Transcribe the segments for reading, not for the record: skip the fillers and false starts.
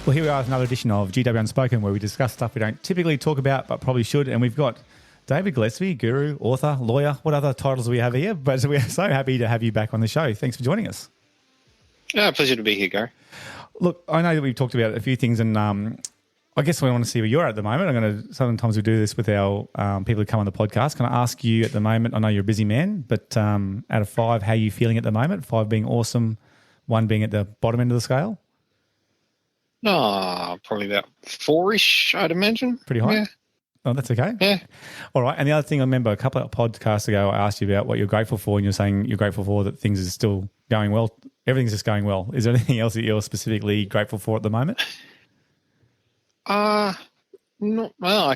Well, here we are with another edition of GW Unspoken, where we discuss stuff we don't typically talk about but probably should. And we've got David Gillespie, guru, author, lawyer. What other titles do we have here? But we're so happy to have you back on the show. Thanks for joining us. Yeah, pleasure to be here, Gary. Look, I know that we've talked about a few things, and I guess we want to see where you're at the moment. Sometimes we do this with our people who come on the podcast. Can I ask you at the moment, I know you're a busy man, but out of 5, how are you feeling at the moment? 5 being awesome, 1 being at the bottom end of the scale? Probably about 4-ish, I'd imagine. Pretty high? Yeah. Oh, that's okay. Yeah. All right. And the other thing, I remember a couple of podcasts ago, I asked you about what you're grateful for, and you're saying you're grateful for that things are still going well. Everything's just going well. Is there anything else that you're specifically grateful for at the moment? I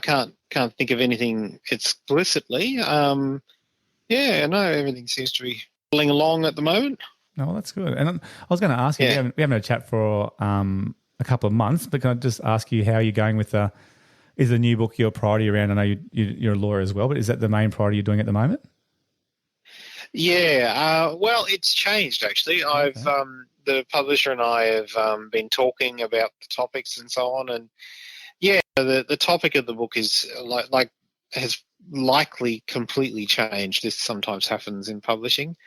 can't think of anything explicitly. No, everything seems to be rolling along at the moment. No, that's good. And I was going to ask you, we haven't had a chat for a couple of months, but can I just ask you how you're going with is the new book your priority around? I know you're a lawyer as well, but is that the main priority you're doing at the moment? Yeah, well, it's changed actually. The publisher and I have been talking about the topics and so on, and the topic of the book is has likely completely changed. This sometimes happens in publishing.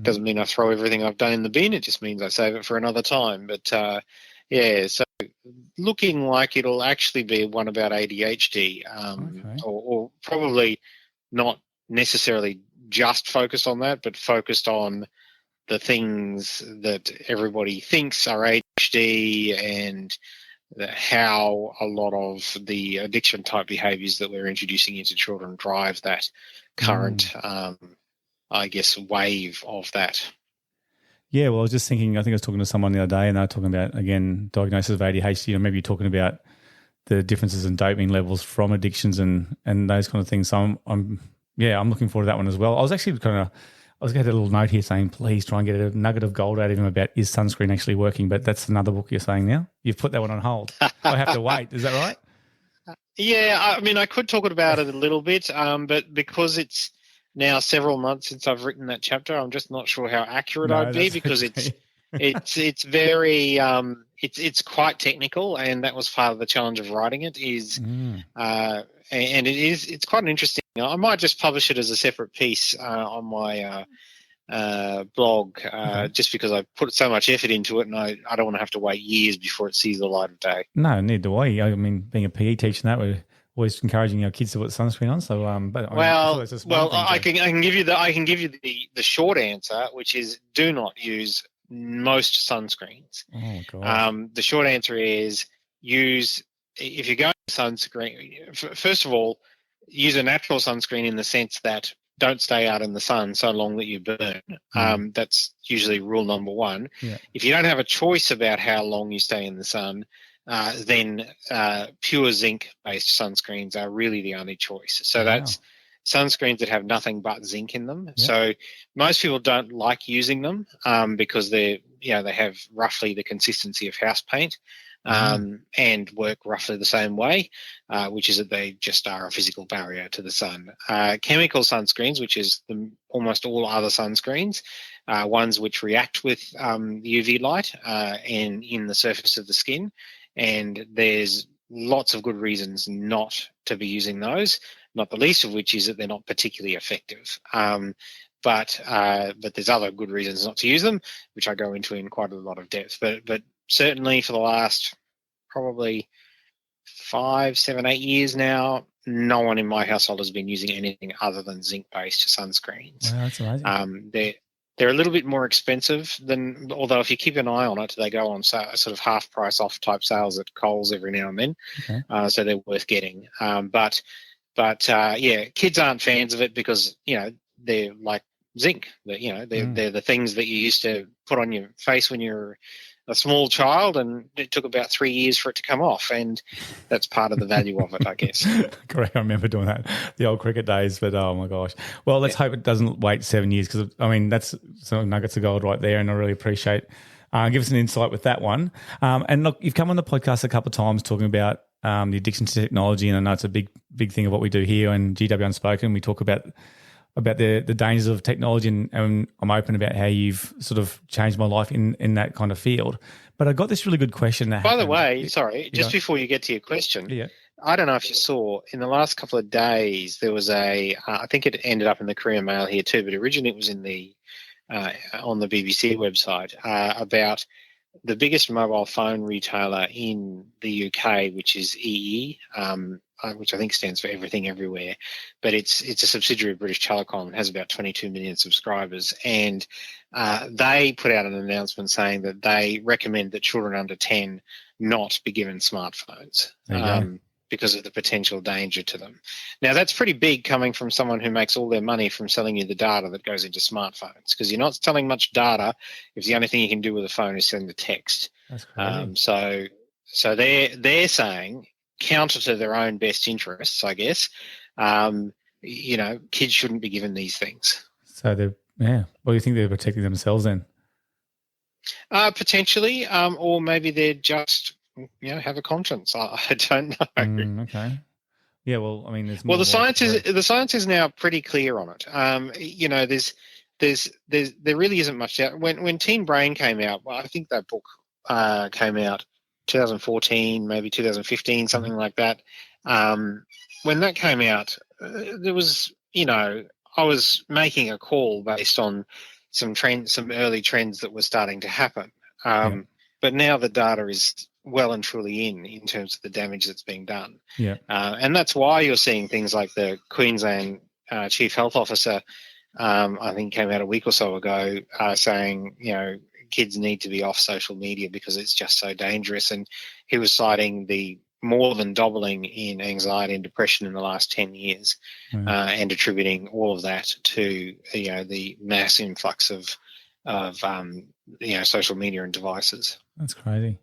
Doesn't mean I throw everything I've done in the bin. It just means I save it for another time. But so looking like it'll actually be one about ADHD, or probably not necessarily just focused on that, but focused on the things that everybody thinks are ADHD and how a lot of the addiction type behaviours that we're introducing into children drive that current, wave of that. Yeah, well, I was just thinking, I think I was talking to someone the other day and they were talking about, again, diagnosis of ADHD, or maybe you're talking about the differences in dopamine levels from addictions and those kind of things. So I'm looking forward to that one as well. I was actually going to get a little note here saying, please try and get a nugget of gold out of him about is sunscreen actually working, but that's another book you're saying now. You've put that one on hold. I have to wait. Is that right? Yeah, I mean, I could talk about it a little bit, but because it's now several months since I've written that chapter, I'm just not sure how accurate I'd be, because it's very it's quite technical, and that was part of the challenge of writing it. And it's quite an interesting. I might just publish it as a separate piece on my blog, just because I put so much effort into it, and I don't want to have to wait years before it sees the light of day. No, neither do I. I mean, being a PE teacher, and that we're always encouraging our kids to put sunscreen on. So, I can give you the short answer, which is do not use most sunscreens. Oh God. The short answer is if you're going to sunscreen. First of all, use a natural sunscreen in the sense that don't stay out in the sun so long that you burn. That's usually rule number 1. Yeah. If you don't have a choice about how long you stay in the sun, then pure zinc-based sunscreens are really the only choice. So that's sunscreens that have nothing but zinc in them. Yeah. So most people don't like using them because they have roughly the consistency of house paint. And work roughly the same way, which is that they just are a physical barrier to the sun. Chemical sunscreens, which is almost all other sunscreens, ones which react with UV light and in the surface of the skin, and there's lots of good reasons not to be using those, not the least of which is that they're not particularly effective. But there's other good reasons not to use them, which I go into in quite a lot of depth. But certainly for the last probably 5, 7, 8 years now, no one in my household has been using anything other than zinc-based sunscreens. Wow, that's amazing. They're a little bit more expensive although if you keep an eye on it, they go on sort of half price off type sales at Coles every now and then. Okay. So they're worth getting. But kids aren't fans of it because, they're like zinc. They're the things that you used to put on your face when you're a small child, and it took about 3 years for it to come off, and that's part of the value of it, I guess. Correct. I remember doing that, the old cricket days, but oh my gosh. Well, let's hope it doesn't wait 7 years, because, I mean, that's some nuggets of gold right there, and I really appreciate give us an insight with that one. And look, you've come on the podcast a couple of times talking about the addiction to technology, and I know it's a big thing of what we do here, and GW Unspoken, we talk about about the dangers of technology, and I'm open about how you've sort of changed my life in that kind of field. But I got this really good question that By the happened. way, sorry, just before you get to your question, Yeah. I don't know if you saw in the last couple of days there was I think it ended up in the Courier Mail here too, but originally it was in the on the BBC website about the biggest mobile phone retailer in the UK, which is EE, which I think stands for Everything Everywhere, but it's a subsidiary of British Telecom. It has about 22 million subscribers, and they put out an announcement saying that they recommend that children under 10 not be given smartphones because of the potential danger to them. Now, that's pretty big coming from someone who makes all their money from selling you the data that goes into smartphones, because you're not selling much data if the only thing you can do with a phone is send the text. That's crazy. So they're saying, counter to their own best interests, I guess, kids shouldn't be given these things. So well, you think they're protecting themselves then? Potentially, or maybe they're just, have a conscience. I don't know. Okay. Yeah, well, I mean, the science is now pretty clear on it. There really isn't much doubt. When Teen Brain came out, well, I think that book came out 2014, maybe 2015, something like that. When that came out, there was, I was making a call based on some early trends that were starting to happen. But now the data is well and truly in terms of the damage that's being done. Yeah. And that's why you're seeing things like the Queensland Chief Health Officer, I think came out a week or so ago, saying, kids need to be off social media because it's just so dangerous. And he was citing the more than doubling in anxiety and depression in the last 10 years, and attributing all of that to, the mass influx of social media and devices. That's crazy.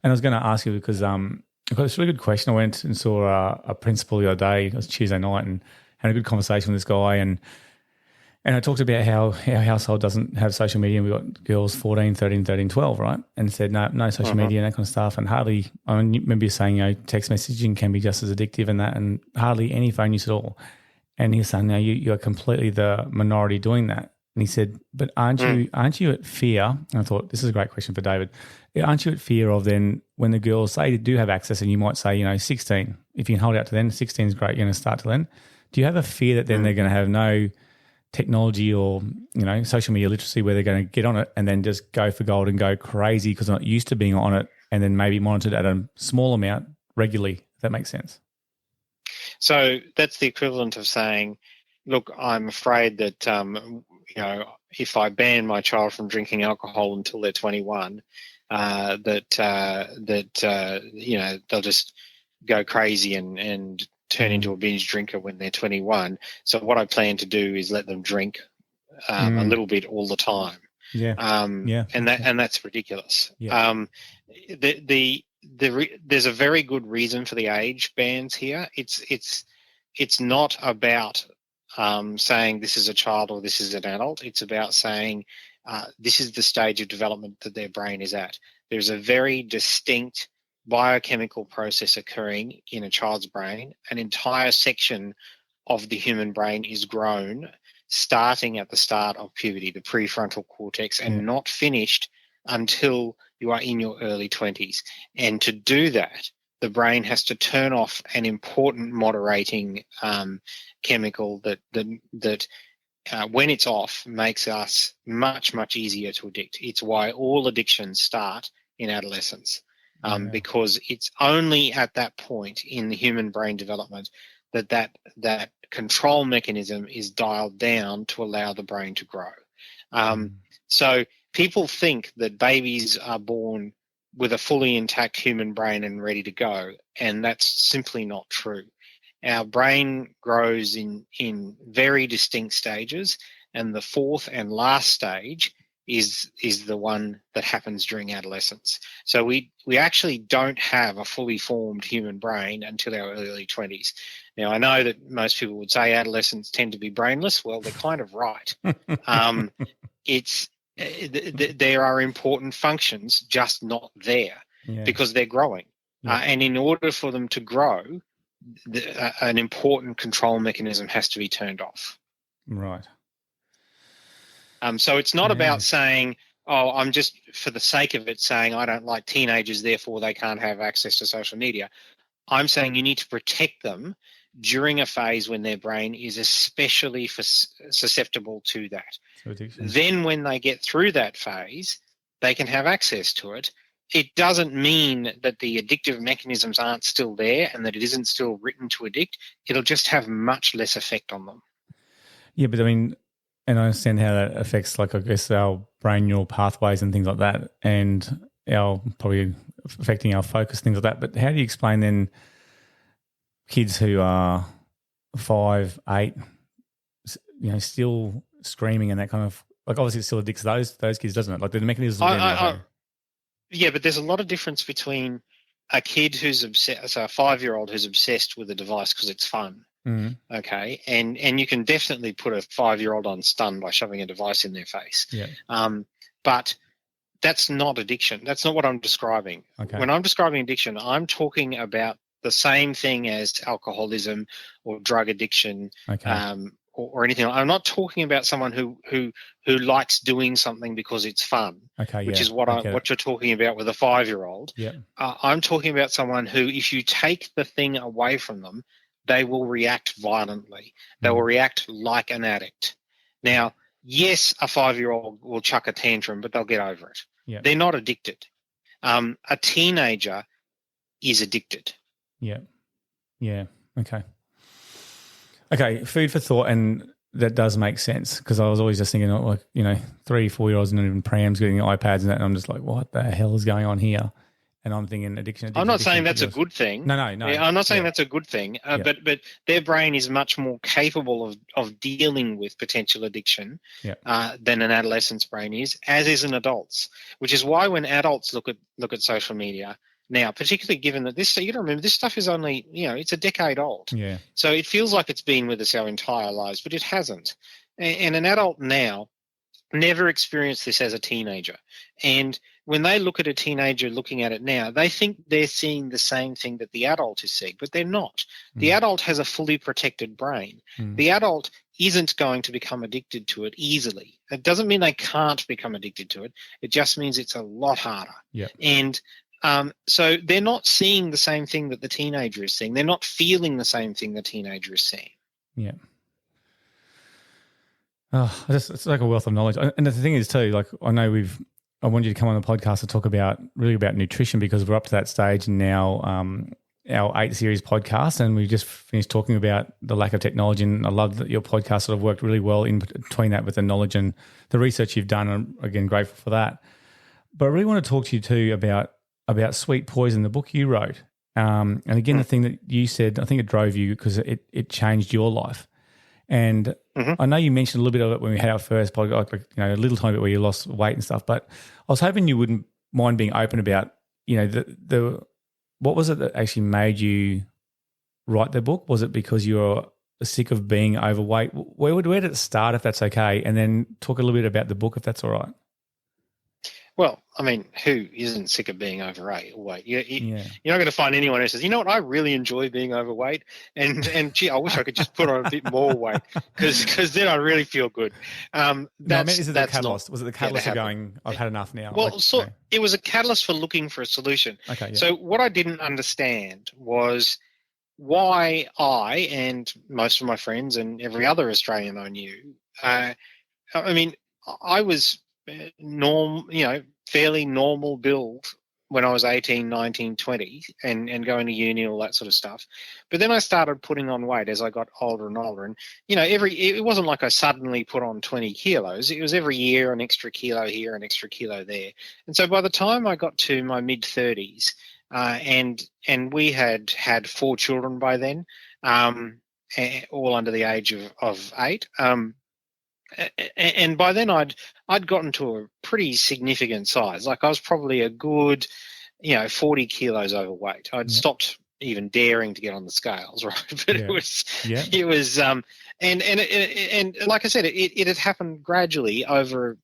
And I was going to ask you because I've got this really good question. I went and saw a principal the other day. It was Tuesday night, and had a good conversation with this guy. And I talked about how our household doesn't have social media. We've got girls 14, 13, 13, 12, right? And said, no social media and that kind of stuff. And hardly, I remember you saying, text messaging can be just as addictive and that, and hardly any phone use at all. And he was saying, no, you are completely the minority doing that. And he said, but aren't you at fear? And I thought, this is a great question for David. Aren't you at fear of then when the girls say they do have access, and you might say, 16, if you can hold out to then, 16 is great, you're going to start to then. Do you have a fear that then they're going to have no technology or, social media literacy where they're going to get on it and then just go for gold and go crazy because they're not used to being on it, and then maybe monitored at a small amount regularly, if that makes sense? So that's the equivalent of saying, look, I'm afraid that, if I ban my child from drinking alcohol until they're 21, they'll just go crazy and turn into a binge drinker when they're 21. So what I plan to do is let them drink a little bit all the time. Yeah. And that's ridiculous. Yeah. There's a very good reason for the age bans here. It's not about saying this is a child or this is an adult. It's about saying this is the stage of development that their brain is at. There's a very distinct biochemical process occurring in a child's brain. An entire section of the human brain is grown starting at the start of puberty, the prefrontal cortex, and not finished until you are in your early 20s. And to do that, the brain has to turn off an important moderating chemical that when it's off makes us much, much easier to addict. It's why all addictions start in adolescence, because it's only at that point in the human brain development that control mechanism is dialed down to allow the brain to grow. So people think that babies are born with a fully intact human brain and ready to go, and that's simply not true. Our brain grows in very distinct stages, and the fourth and last stage is the one that happens during adolescence. So we actually don't have a fully formed human brain until our early 20s. Now, I know that most people would say adolescents tend to be brainless. Well, they're kind of right. There are important functions just not there because they're growing. And in order for them to grow, an important control mechanism has to be turned off. Right. So it's not about saying, oh, I'm just for the sake of it saying I don't like teenagers, therefore they can't have access to social media. I'm saying you need to protect them during a phase when their brain is especially susceptible to that. Then when they get through that phase, they can have access to it. It doesn't mean that the addictive mechanisms aren't still there and that it isn't still written to addict. It'll just have much less effect on them. Yeah, but I mean, and I understand how that affects, like, I guess, our brain neural pathways and things like that, and our probably affecting our focus, things like that. But how do you explain then kids who are 5, 8, still screaming and that kind of, like, obviously it still addicts those kids, doesn't it? Like the mechanisms. Yeah, but there's a lot of difference between a kid who's obsessed, so a 5-year-old who's obsessed with a device because it's fun. Mm-hmm. Okay, and you can definitely put a 5-year-old on stun by shoving a device in their face. Yeah. But that's not addiction. That's not what I'm describing. Okay. When I'm describing addiction, I'm talking about the same thing as alcoholism or drug addiction, or anything. I'm not talking about someone who likes doing something because it's fun, which is what you're talking about with a 5-year-old. Yeah. I'm talking about someone who, if you take the thing away from them, they will react violently. They will react like an addict. Now, yes, a 5-year-old will chuck a tantrum, but they'll get over it. Yeah. They're not addicted. A teenager is addicted. Yeah. Yeah. Okay. Okay. Food for thought, and that does make sense because I was always just thinking, like, 3, 4-year-olds not even prams getting iPads and that, and I'm just like, what the hell is going on here? And I'm thinking addiction. I'm not saying that's a good thing. No. Yeah, I'm not saying that's a good thing, but their brain is much more capable of dealing with potential addiction than an adolescent's brain is, as is an adult's. Which is why when adults look at social media now, particularly given that this, you got to remember, this stuff is only, it's a decade old. Yeah. So it feels like it's been with us our entire lives, but it hasn't. And an adult now never experienced this as a teenager. And when they look at a teenager looking at it now, they think they're seeing the same thing that the adult is seeing, but they're not. The adult has a fully protected brain. The adult isn't going to become addicted to it easily. It doesn't mean they can't become addicted to it. It just means it's a lot harder. Yeah. And so they're not seeing the same thing that the teenager is seeing. They're not feeling the same thing the teenager is seeing. Yeah. Oh, it's like a wealth of knowledge. And the thing is too, like, I want you to come on the podcast to talk about nutrition, because we're up to that stage now, our 8 series podcast, and we just finished talking about the lack of technology. And I love that your podcast sort of worked really well in between that with the knowledge and the research you've done. And again, grateful for that. But I really want to talk to you too about Sweet Poison, the book you wrote. And again, the thing that you said, I think it drove you because it changed your life. And I know you mentioned a little bit of it when we had our first podcast, like, a little tiny bit where you lost weight and stuff, but I was hoping you wouldn't mind being open about, the what was it that actually made you write the book? Was it because you were sick of being overweight? Where did it start, if that's okay? And then talk a little bit about the book, if that's all right. Well, I mean, who isn't sick of being overweight? You're not going to find anyone who says, you know what, I really enjoy being overweight, and gee, I wish I could just put on a bit more weight because then I really feel good. Is it the catalyst? Was it the catalyst of going, I've had enough now? Well, it was a catalyst for looking for a solution. Okay. Yeah. So what I didn't understand was why I and most of my friends and every other Australian I knew, I was fairly normal build when I was 18, 19, 20 and going to uni and all that sort of stuff. But then I started putting on weight as I got older and older. And, it wasn't like I suddenly put on 20 kilos. It was every year an extra kilo here, an extra kilo there. And so by the time I got to my mid-30s, and we had 4 children by then, all under the age of 8, and by then I'd gotten to a pretty significant size. Like I was probably a good, 40 kilos overweight. I'd stopped even daring to get on the scales, right? But it was, and like I said, it had happened gradually over,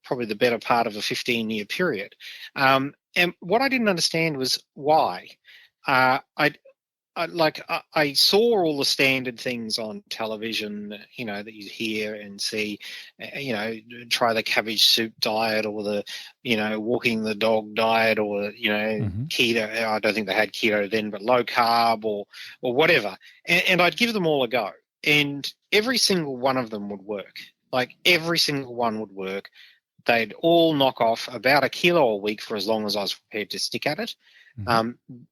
probably the better part of a 15-year period. And what I didn't understand was why. I saw all the standard things on television, that you hear and see, try the cabbage soup diet or the, walking the dog diet or, keto. I don't think they had keto then, but low carb or whatever. And I'd give them all a go. And every single one of them would work. Like every single one would work. They'd all knock off about a kilo a week for as long as I was prepared to stick at it.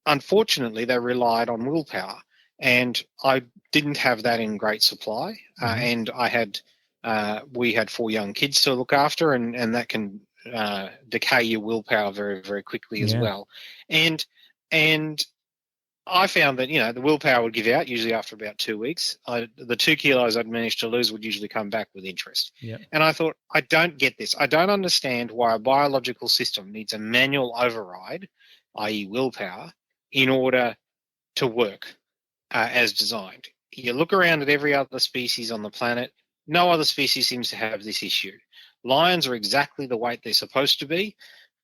Unfortunately, they relied on willpower, and I didn't have that in great supply. And we had 4 young kids to look after, and that can decay your willpower very, very quickly as well. And I found that the willpower would give out usually after about 2 weeks. The 2 kilos I'd managed to lose would usually come back with interest. And I thought, I don't get this. I don't understand why a biological system needs a manual override, i.e. willpower, in order to work as designed. You look around at every other species on the planet, no other species seems to have this issue. Lions are exactly the weight they're supposed to be.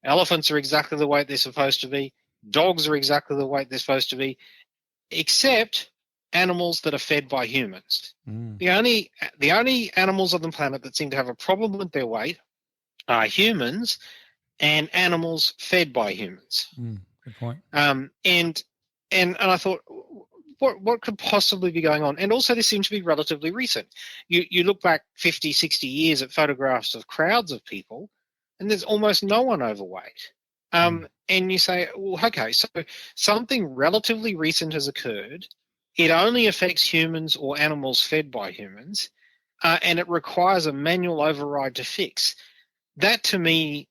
Elephants are exactly the weight they're supposed to be. Dogs are exactly the weight they're supposed to be, except animals that are fed by humans. The only animals on the planet that seem to have a problem with their weight are humans and animals fed by humans. Good point. And I thought, what could possibly be going on? And also, this seems to be relatively recent. You look back 50, 60 years at photographs of crowds of people, and there's almost no one overweight. And you say, well, okay, so something relatively recent has occurred. It only affects humans or animals fed by humans, and it requires a manual override to fix. That, to me,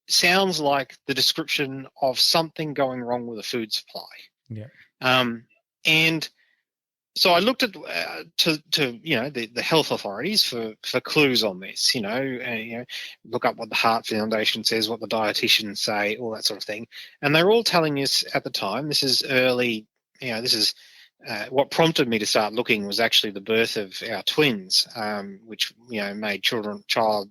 sounds like the description of something going wrong with a food supply. And so I looked at the health authorities for clues on this. Look up what the Heart Foundation says, what the dietitians say, all that sort of thing. And they're all telling us at the time. This is early. This is what prompted me to start looking was actually the birth of our twins, which made children 5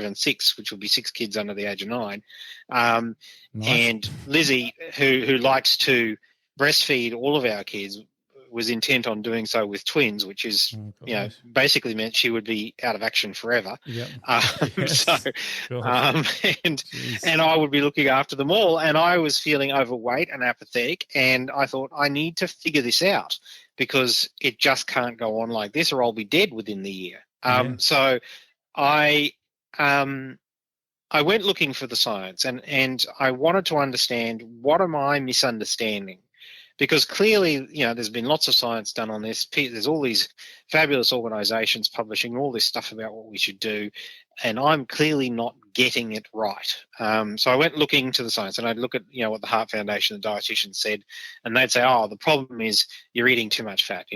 and 6, which would be 6 kids under the age of 9. Nice. And Lizzie, who likes to breastfeed all of our kids, was intent on doing so with twins, which is, basically meant she would be out of action forever. And I would be looking after them all. And I was feeling overweight and apathetic. And I thought, I need to figure this out because it just can't go on like this or I'll be dead within the year. So I went looking for the science and I wanted to understand, what am I misunderstanding? Because clearly, there's been lots of science done on this. There's all these fabulous organisations publishing all this stuff about what we should do, and I'm clearly not getting it right. So I went looking to the science, and I'd look at what the Heart Foundation, the dietitians said, and they'd say, "Oh, the problem is you're eating too much fat.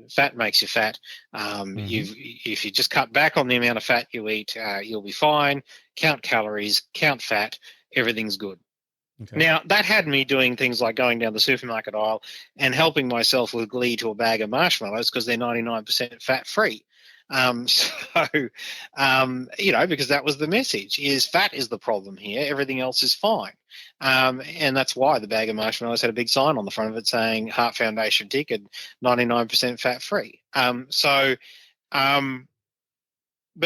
Fat makes you fat. If you just cut back on the amount of fat you eat, you'll be fine. Count calories, count fat, everything's good." Okay. Now, that had me doing things like going down the supermarket aisle and helping myself with glee to a bag of marshmallows because they're 99% fat-free. Because that was the message, is fat is the problem here. Everything else is fine. And that's why the bag of marshmallows had a big sign on the front of it saying Heart Foundation ticket, 99% fat-free. But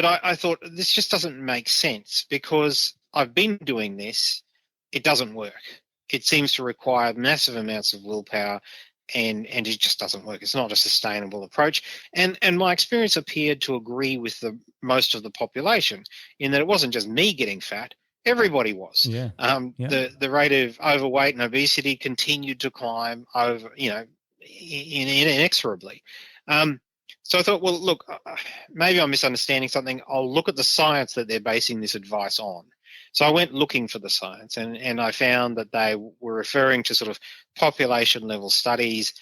I thought this just doesn't make sense because I've been doing this. It doesn't work. It seems to require massive amounts of willpower and it just doesn't work. It's not a sustainable approach. And my experience appeared to agree with most of the population in that it wasn't just me getting fat, everybody was. The rate of overweight and obesity continued to climb inexorably. So I thought, well, look, maybe I'm misunderstanding something. I'll look at the science that they're basing this advice on. So I went looking for the science and I found that they were referring to sort of population level studies,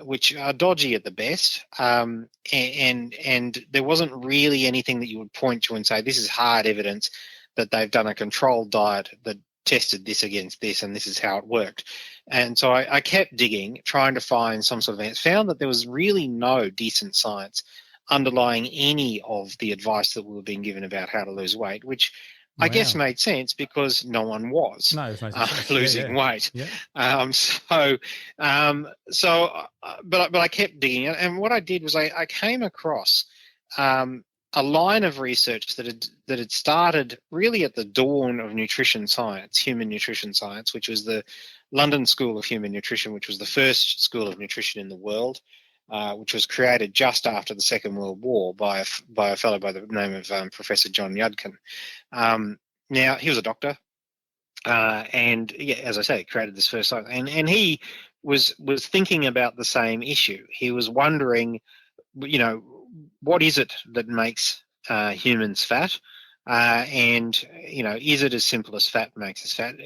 which are dodgy at the best. And there wasn't really anything that you would point to and say, this is hard evidence that they've done a controlled diet that tested this against this and this is how it worked. And so I kept digging, trying to find some sort of answer, found that there was really no decent science underlying any of the advice that we were being given about how to lose weight, which I guess Wow. made sense because no one was No, it's no sense. losing weight. Yeah. But I kept digging, and what I did was I came across a line of research that had started really at the dawn of nutrition science, human nutrition science, which was the London School of Human Nutrition, which was the first school of nutrition in the world, which was created just after the Second World War by a fellow by the name of Professor John Yudkin. Now, he was a doctor, and yeah, as I say, created this first science, and he was thinking about the same issue. He was wondering, what is it that makes humans fat, and is it as simple as fat makes us fat?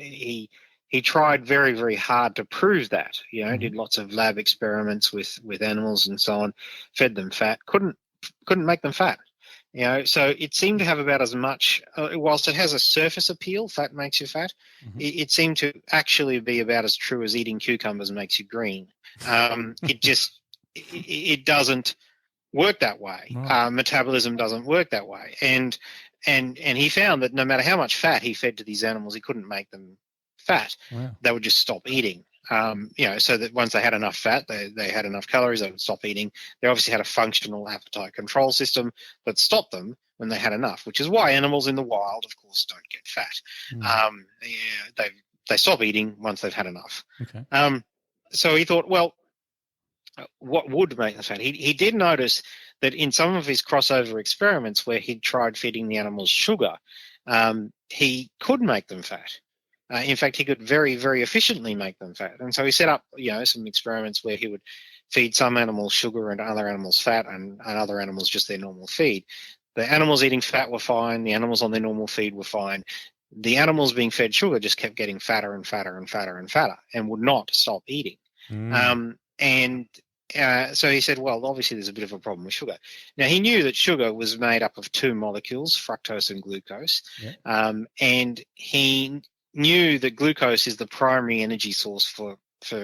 He tried very, very hard to prove that. Did lots of lab experiments with animals and so on, fed them fat, couldn't make them fat. So it seemed to have about as much, whilst it has a surface appeal, fat makes you fat, it seemed to actually be about as true as eating cucumbers makes you green. It doesn't work that way. Right. Metabolism doesn't work that way. And he found that no matter how much fat he fed to these animals, he couldn't make them fat. Wow. They would just stop eating. So that once they had enough fat, they had enough calories, they would stop eating. They obviously had a functional appetite control system that stopped them when they had enough, which is why animals in the wild, of course, don't get fat. They stop eating once they've had enough. Okay. So he thought, well, what would make them fat? He did notice that in some of his crossover experiments where he'd tried feeding the animals sugar, he could make them fat. In fact, he could very, very efficiently make them fat. And so he set up, some experiments where he would feed some animals sugar and other animals fat and other animals just their normal feed. The animals eating fat were fine. The animals on their normal feed were fine. The animals being fed sugar just kept getting fatter and fatter and fatter and fatter and would not stop eating. So he said, well, obviously there's a bit of a problem with sugar. Now, he knew that sugar was made up of two molecules, fructose and glucose, and he knew that glucose is the primary energy source for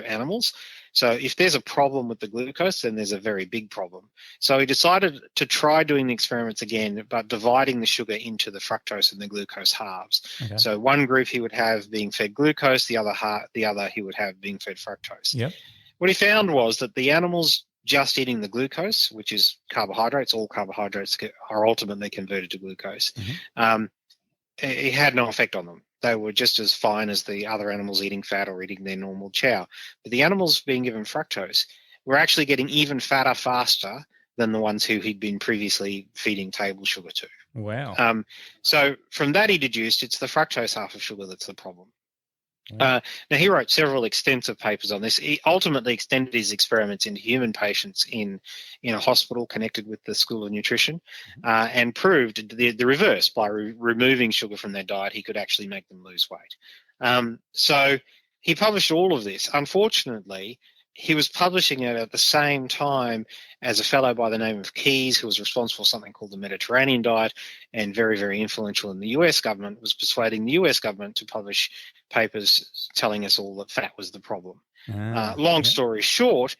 animals. So if there's a problem with the glucose, then there's a very big problem. So he decided to try doing the experiments again, but dividing the sugar into the fructose and the glucose halves. Okay. So one group he would have being fed glucose, the other he would have being fed fructose. Yep. What he found was that the animals just eating the glucose, which is carbohydrates, all carbohydrates are ultimately converted to glucose, it had no effect on them. They were just as fine as the other animals eating fat or eating their normal chow. But the animals being given fructose were actually getting even fatter faster than the ones who he'd been previously feeding table sugar to. Wow. So from that he deduced it's the fructose half of sugar that's the problem. Now, he wrote several extensive papers on this. He ultimately extended his experiments into human patients in a hospital connected with the School of Nutrition and proved the reverse. By removing sugar from their diet, he could actually make them lose weight. So he published all of this. Unfortunately, he was publishing it at the same time as a fellow by the name of Keyes, who was responsible for something called the Mediterranean diet and very, very influential in the US government, was persuading the US government to publish papers telling us all that fat was the problem. Long story short,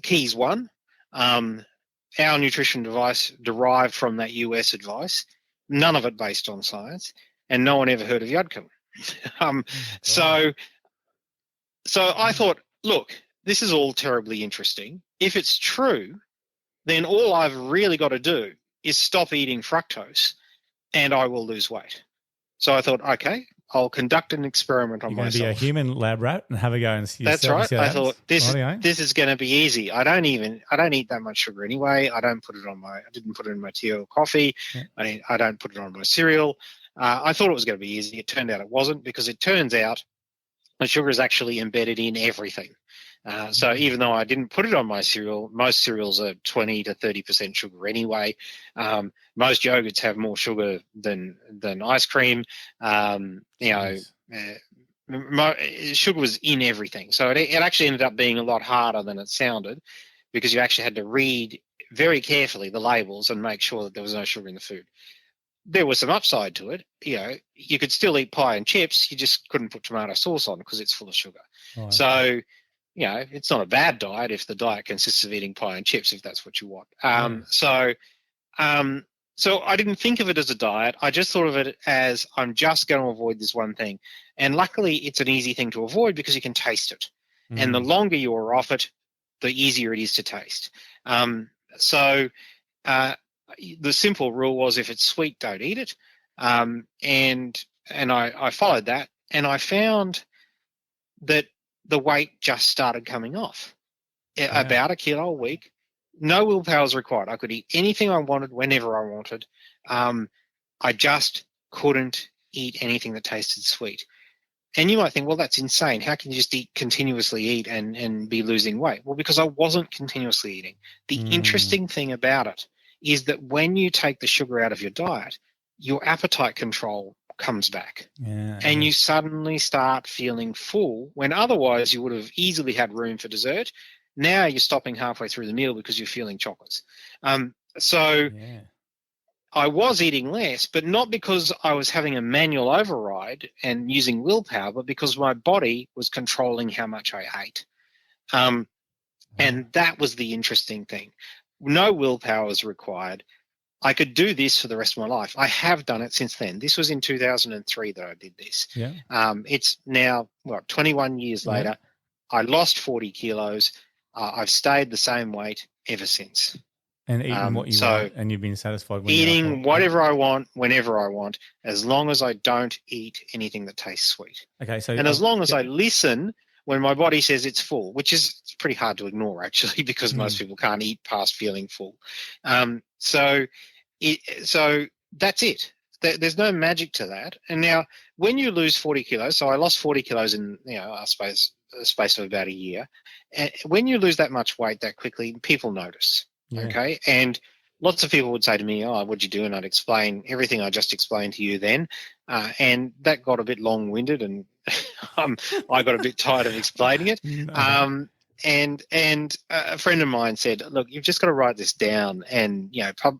Keyes won. Our nutrition device derived from that US advice, none of it based on science, and no one ever heard of Yudkin. So I thought, look, this is all terribly interesting. If it's true, then all I've really got to do is stop eating fructose and I will lose weight. So I thought, okay, I'll conduct an experiment on myself. You're going to be a human lab rat and have a go and see That's right. See I thought this is going to be easy. I don't eat that much sugar anyway. I didn't put it in my tea or coffee. Yeah. I don't put it on my cereal. I thought it was going to be easy. It turned out it wasn't, because it turns out the sugar is actually embedded in everything. So even though I didn't put it on my cereal, most cereals are 20 to 30% sugar anyway. Most yogurts have more sugar than ice cream. Sugar was in everything. So it actually ended up being a lot harder than it sounded, because you actually had to read very carefully the labels and make sure that there was no sugar in the food. There was some upside to it. You could still eat pie and chips. You just couldn't put tomato sauce on because it's full of sugar. Oh, okay. So, it's not a bad diet if the diet consists of eating pie and chips, if that's what you want. So I didn't think of it as a diet. I just thought of it as I'm just going to avoid this one thing. And luckily, it's an easy thing to avoid because you can taste it. And the longer you're off it, the easier it is to taste. So the simple rule was if it's sweet, don't eat it. And I followed that, and I found that the weight just started coming off. About a kilo a week. No willpower was required. I could eat anything I wanted whenever I wanted. I just couldn't eat anything that tasted sweet. And you might think, well, that's insane. How can you just continuously eat and be losing weight? Well, because I wasn't continuously eating. The interesting thing about it is that when you take the sugar out of your diet, your appetite control comes back. And you suddenly start feeling full when otherwise you would have easily had room for dessert. Now you're stopping halfway through the meal because you're feeling chocolates. I was eating less, but not because I was having a manual override and using willpower, but because my body was controlling how much I ate. And that was the interesting thing. No willpower was required. I could do this for the rest of my life. I have done it since then. This was in 2003 that I did this. It's now, 21 years later. I lost 40 kilos. I've stayed the same weight ever since. And eating what you want, and you've been satisfied. Eating whatever I want, whenever I want, as long as I don't eat anything that tastes sweet. Okay, so and as long as I listen when my body says it's full, which is pretty hard to ignore actually, because most people can't eat past feeling full. So that's it. There's no magic to that. And now, when you lose 40 kilos, so I lost 40 kilos in, I suppose, a space of about a year. And when you lose that much weight that quickly, people notice. Okay. And lots of people would say to me, oh, what'd you do? And I'd explain everything I just explained to you then. And that got a bit long-winded, and I got a bit tired of explaining it. And a friend of mine said, look, you've just got to write this down and,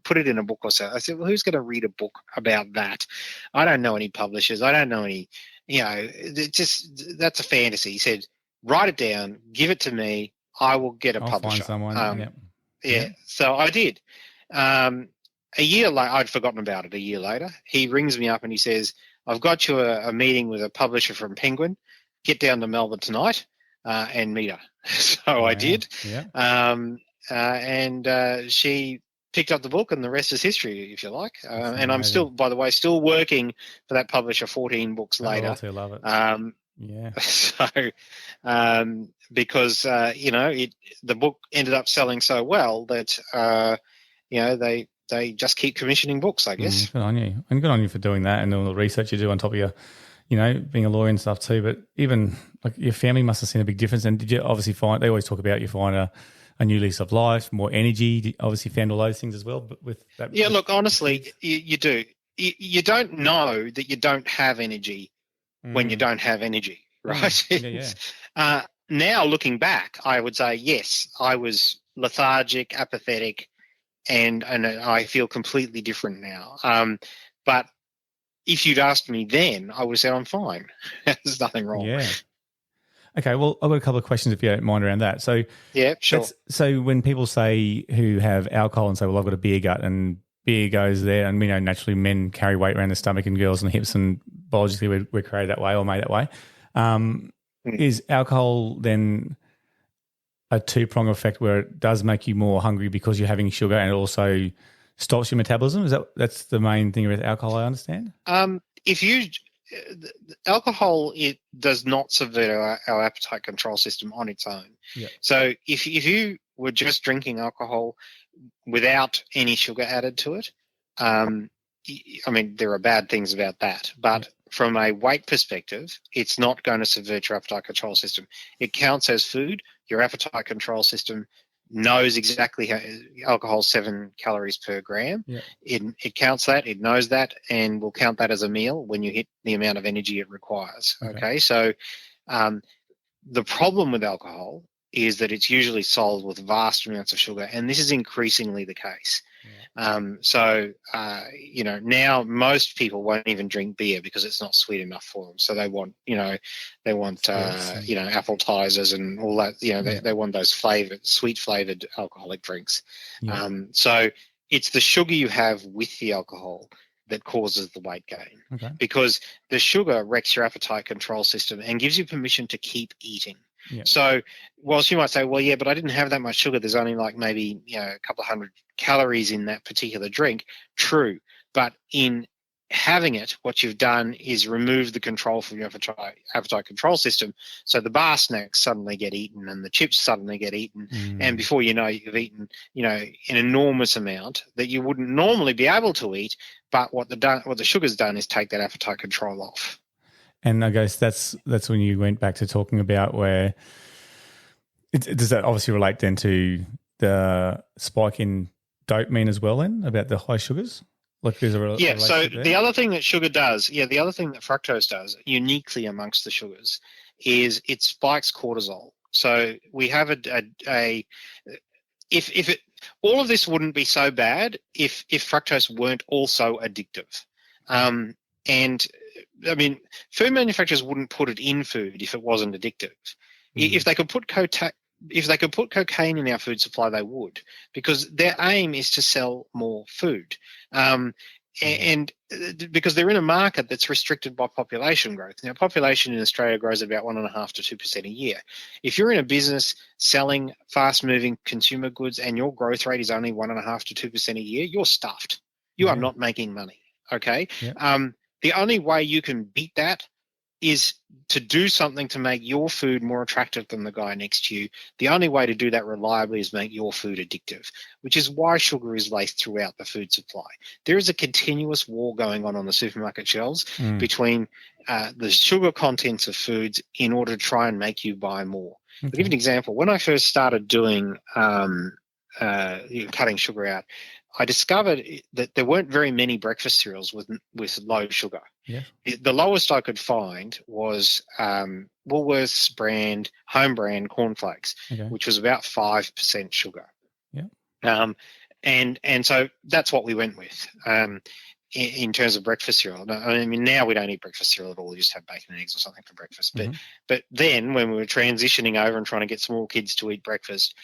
put it in a book or so. I said, well, who's going to read a book about that? I don't know any publishers. I don't know any, that's a fantasy. He said, write it down, give it to me. I will get a publisher. Find someone. So I did. A year later, I'd forgotten about it. A year later, he rings me up and he says, I've got you a meeting with a publisher from Penguin. Get down to Melbourne tonight and meet her. So I did. And she picked up the book, and the rest is history, if you like. And I'm still, by the way, working for that publisher 14 books later. I love it. So, because the book ended up selling so well that they just keep commissioning books, I guess. Good on you, and good on you for doing that and all the research you do on top of your, being a lawyer and stuff too. But even like your family must have seen a big difference. And did you obviously find, they always talk about you find a new lease of life, more energy? Did you obviously found all those things as well. But with that, look, honestly, you do. You don't know that you don't have energy when you don't have energy, right? Now looking back, I would say, yes, I was lethargic, apathetic, and I feel completely different now. But if you'd asked me then, I would have said I'm fine. There's nothing wrong. Yeah. Okay, well, I've got a couple of questions if you don't mind around that. So yeah, sure. So when people say who have alcohol and say, well, I've got a beer gut, and beer goes there, and we know naturally men carry weight around the stomach and girls in the hips, and biologically we're created that way or made that way. Is alcohol then a two-prong effect where it does make you more hungry because you're having sugar, and it also stops your metabolism? That's the main thing with alcohol, I understand? Alcohol, it does not subvert our appetite control system on its own. Yeah. So if you were just drinking alcohol without any sugar added to it, there are bad things about that, but from a weight perspective, it's not going to subvert your appetite control system. It counts as food. Your appetite control system knows exactly how alcohol 7 calories per gram. Yeah. It counts that, it knows that, and will count that as a meal when you hit the amount of energy it requires. Okay. So the problem with alcohol is that it's usually sold with vast amounts of sugar, and this is increasingly the case. Now most people won't even drink beer because it's not sweet enough for them. So they want, appetizers and all that. They want those sweet flavored alcoholic drinks. Yeah. So it's the sugar you have with the alcohol that causes the weight gain. Okay. Because the sugar wrecks your appetite control system and gives you permission to keep eating. Yeah. So whilst you might say, well, yeah, but I didn't have that much sugar, there's only like maybe a couple of hundred calories in that particular drink. True. But in having it, what you've done is remove the control from your appetite control system. So the bar snacks suddenly get eaten and the chips suddenly get eaten. And before you know, you've eaten, an enormous amount that you wouldn't normally be able to eat. But what the sugar's done is take that appetite control off. And I guess that's when you went back to talking about where does that obviously relate then to the spike in dopamine as well then, about the high sugars? Like there's a so there? The other thing that sugar does, the other thing that fructose does uniquely amongst the sugars is it spikes cortisol. So we have all of this wouldn't be so bad if fructose weren't also addictive. And I mean, food manufacturers wouldn't put it in food if it wasn't addictive. If they could put cocaine in our food supply, they would, because their aim is to sell more food. And because they're in a market that's restricted by population growth. Now, population in Australia grows about 1.5% to 2% a year. If you're in a business selling fast-moving consumer goods and your growth rate is only 1.5% to 2% a year, you're stuffed. You are not making money. Okay. Yeah. The only way you can beat that is to do something to make your food more attractive than the guy next to you. The only way to do that reliably is make your food addictive, which is why sugar is laced throughout the food supply. There is a continuous war going on the supermarket shelves between the sugar contents of foods in order to try and make you buy more. Okay. I'll give you an example. When I first started doing cutting sugar out, I discovered that there weren't very many breakfast cereals with low sugar. Yeah. The lowest I could find was Woolworths brand, home brand cornflakes, which was about 5% sugar. Yeah. And so that's what we went with in terms of breakfast cereal. I mean, now we don't eat breakfast cereal at all. We just have bacon and eggs or something for breakfast. But then when we were transitioning over and trying to get small kids to eat breakfast,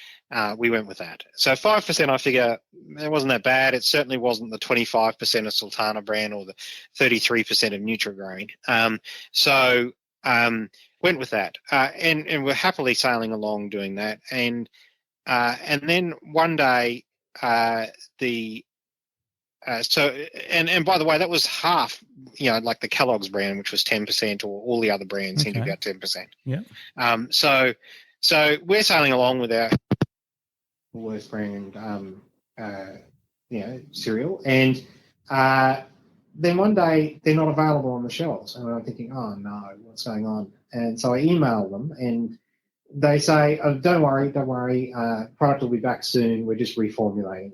we went with that. So 5%, I figure, it wasn't that bad. It certainly wasn't the 25% of Sultana brand or the 33% of Nutri-Grain. So went with that. And we're happily sailing along doing that. And then one day and by the way, that was half, like the Kellogg's brand, which was 10%, or all the other brands seemed to be about 10%. Yeah. So we're sailing along with our Woolworths brand, cereal, and then one day they're not available on the shelves, and I'm thinking, oh no, what's going on? And so I email them, and they say, oh, don't worry, product will be back soon. We're just reformulating.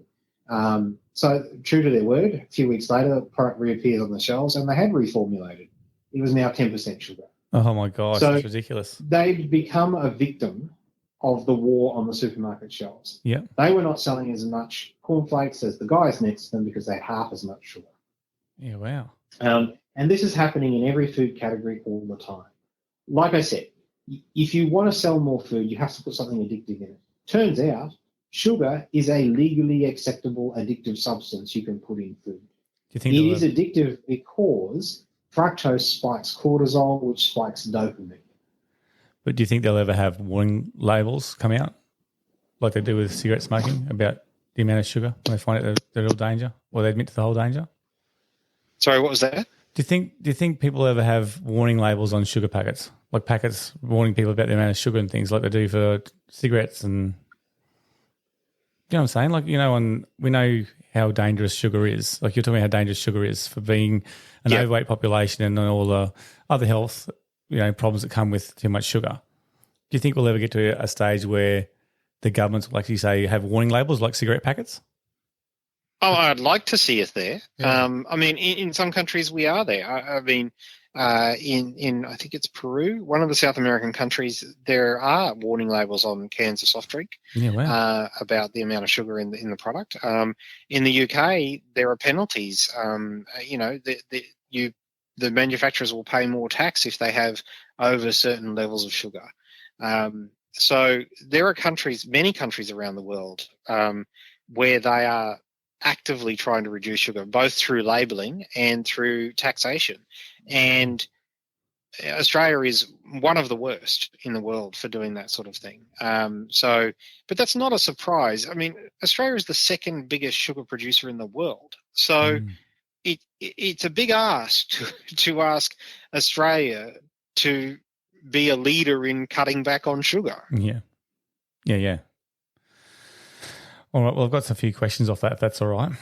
So true to their word, a few weeks later, the product reappears on the shelves, and they had reformulated. It was now 10% sugar. Oh my gosh, so that's ridiculous. They'd become a victim of the war on the supermarket shelves. Yeah. They were not selling as much cornflakes as the guys next to them because they had half as much sugar. Yeah, wow. And this is happening in every food category all the time. Like I said, if you want to sell more food, you have to put something addictive in it. Turns out, sugar is a legally acceptable addictive substance you can put in food. Do you think it is addictive because fructose spikes cortisol, which spikes dopamine. But do you think they'll ever have warning labels come out like they do with cigarette smoking about the amount of sugar when they find out the real danger, or they admit to the whole danger? Sorry, what was that? Do you think people ever have warning labels on sugar packets, like packets warning people about the amount of sugar and things like they do for cigarettes? And you know what I'm saying? Like, we know how dangerous sugar is. Like you're talking about how dangerous sugar is for being an overweight population and all the other health problems that come with too much sugar. Do you think we'll ever get to a stage where the governments will actually say have warning labels like cigarette packets? Oh, I'd like to see us there. Yeah. I mean, in some countries we are there. I mean, in I think it's Peru, one of the South American countries, there are warning labels on cans of soft drink about the amount of sugar in the product. In the UK, there are penalties. The manufacturers will pay more tax if they have over certain levels of sugar. So there are many countries around the world, where they are actively trying to reduce sugar, both through labelling and through taxation. And Australia is one of the worst in the world for doing that sort of thing. But that's not a surprise. I mean, Australia is the second biggest sugar producer in the world. So it's a big ask to ask Australia to be a leader in cutting back on sugar. Yeah. All right. Well, I've got a few questions off that, if that's all right.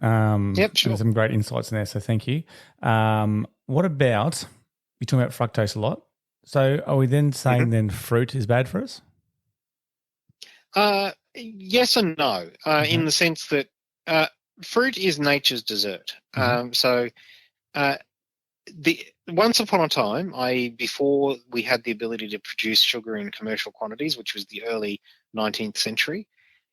Yep, sure. There's some great insights in there, so thank you. What about, you're talking about fructose a lot. So are we then saying then fruit is bad for us? Yes and no, in the sense that fruit is nature's dessert. Once upon a time, before we had the ability to produce sugar in commercial quantities, which was the early 19th century,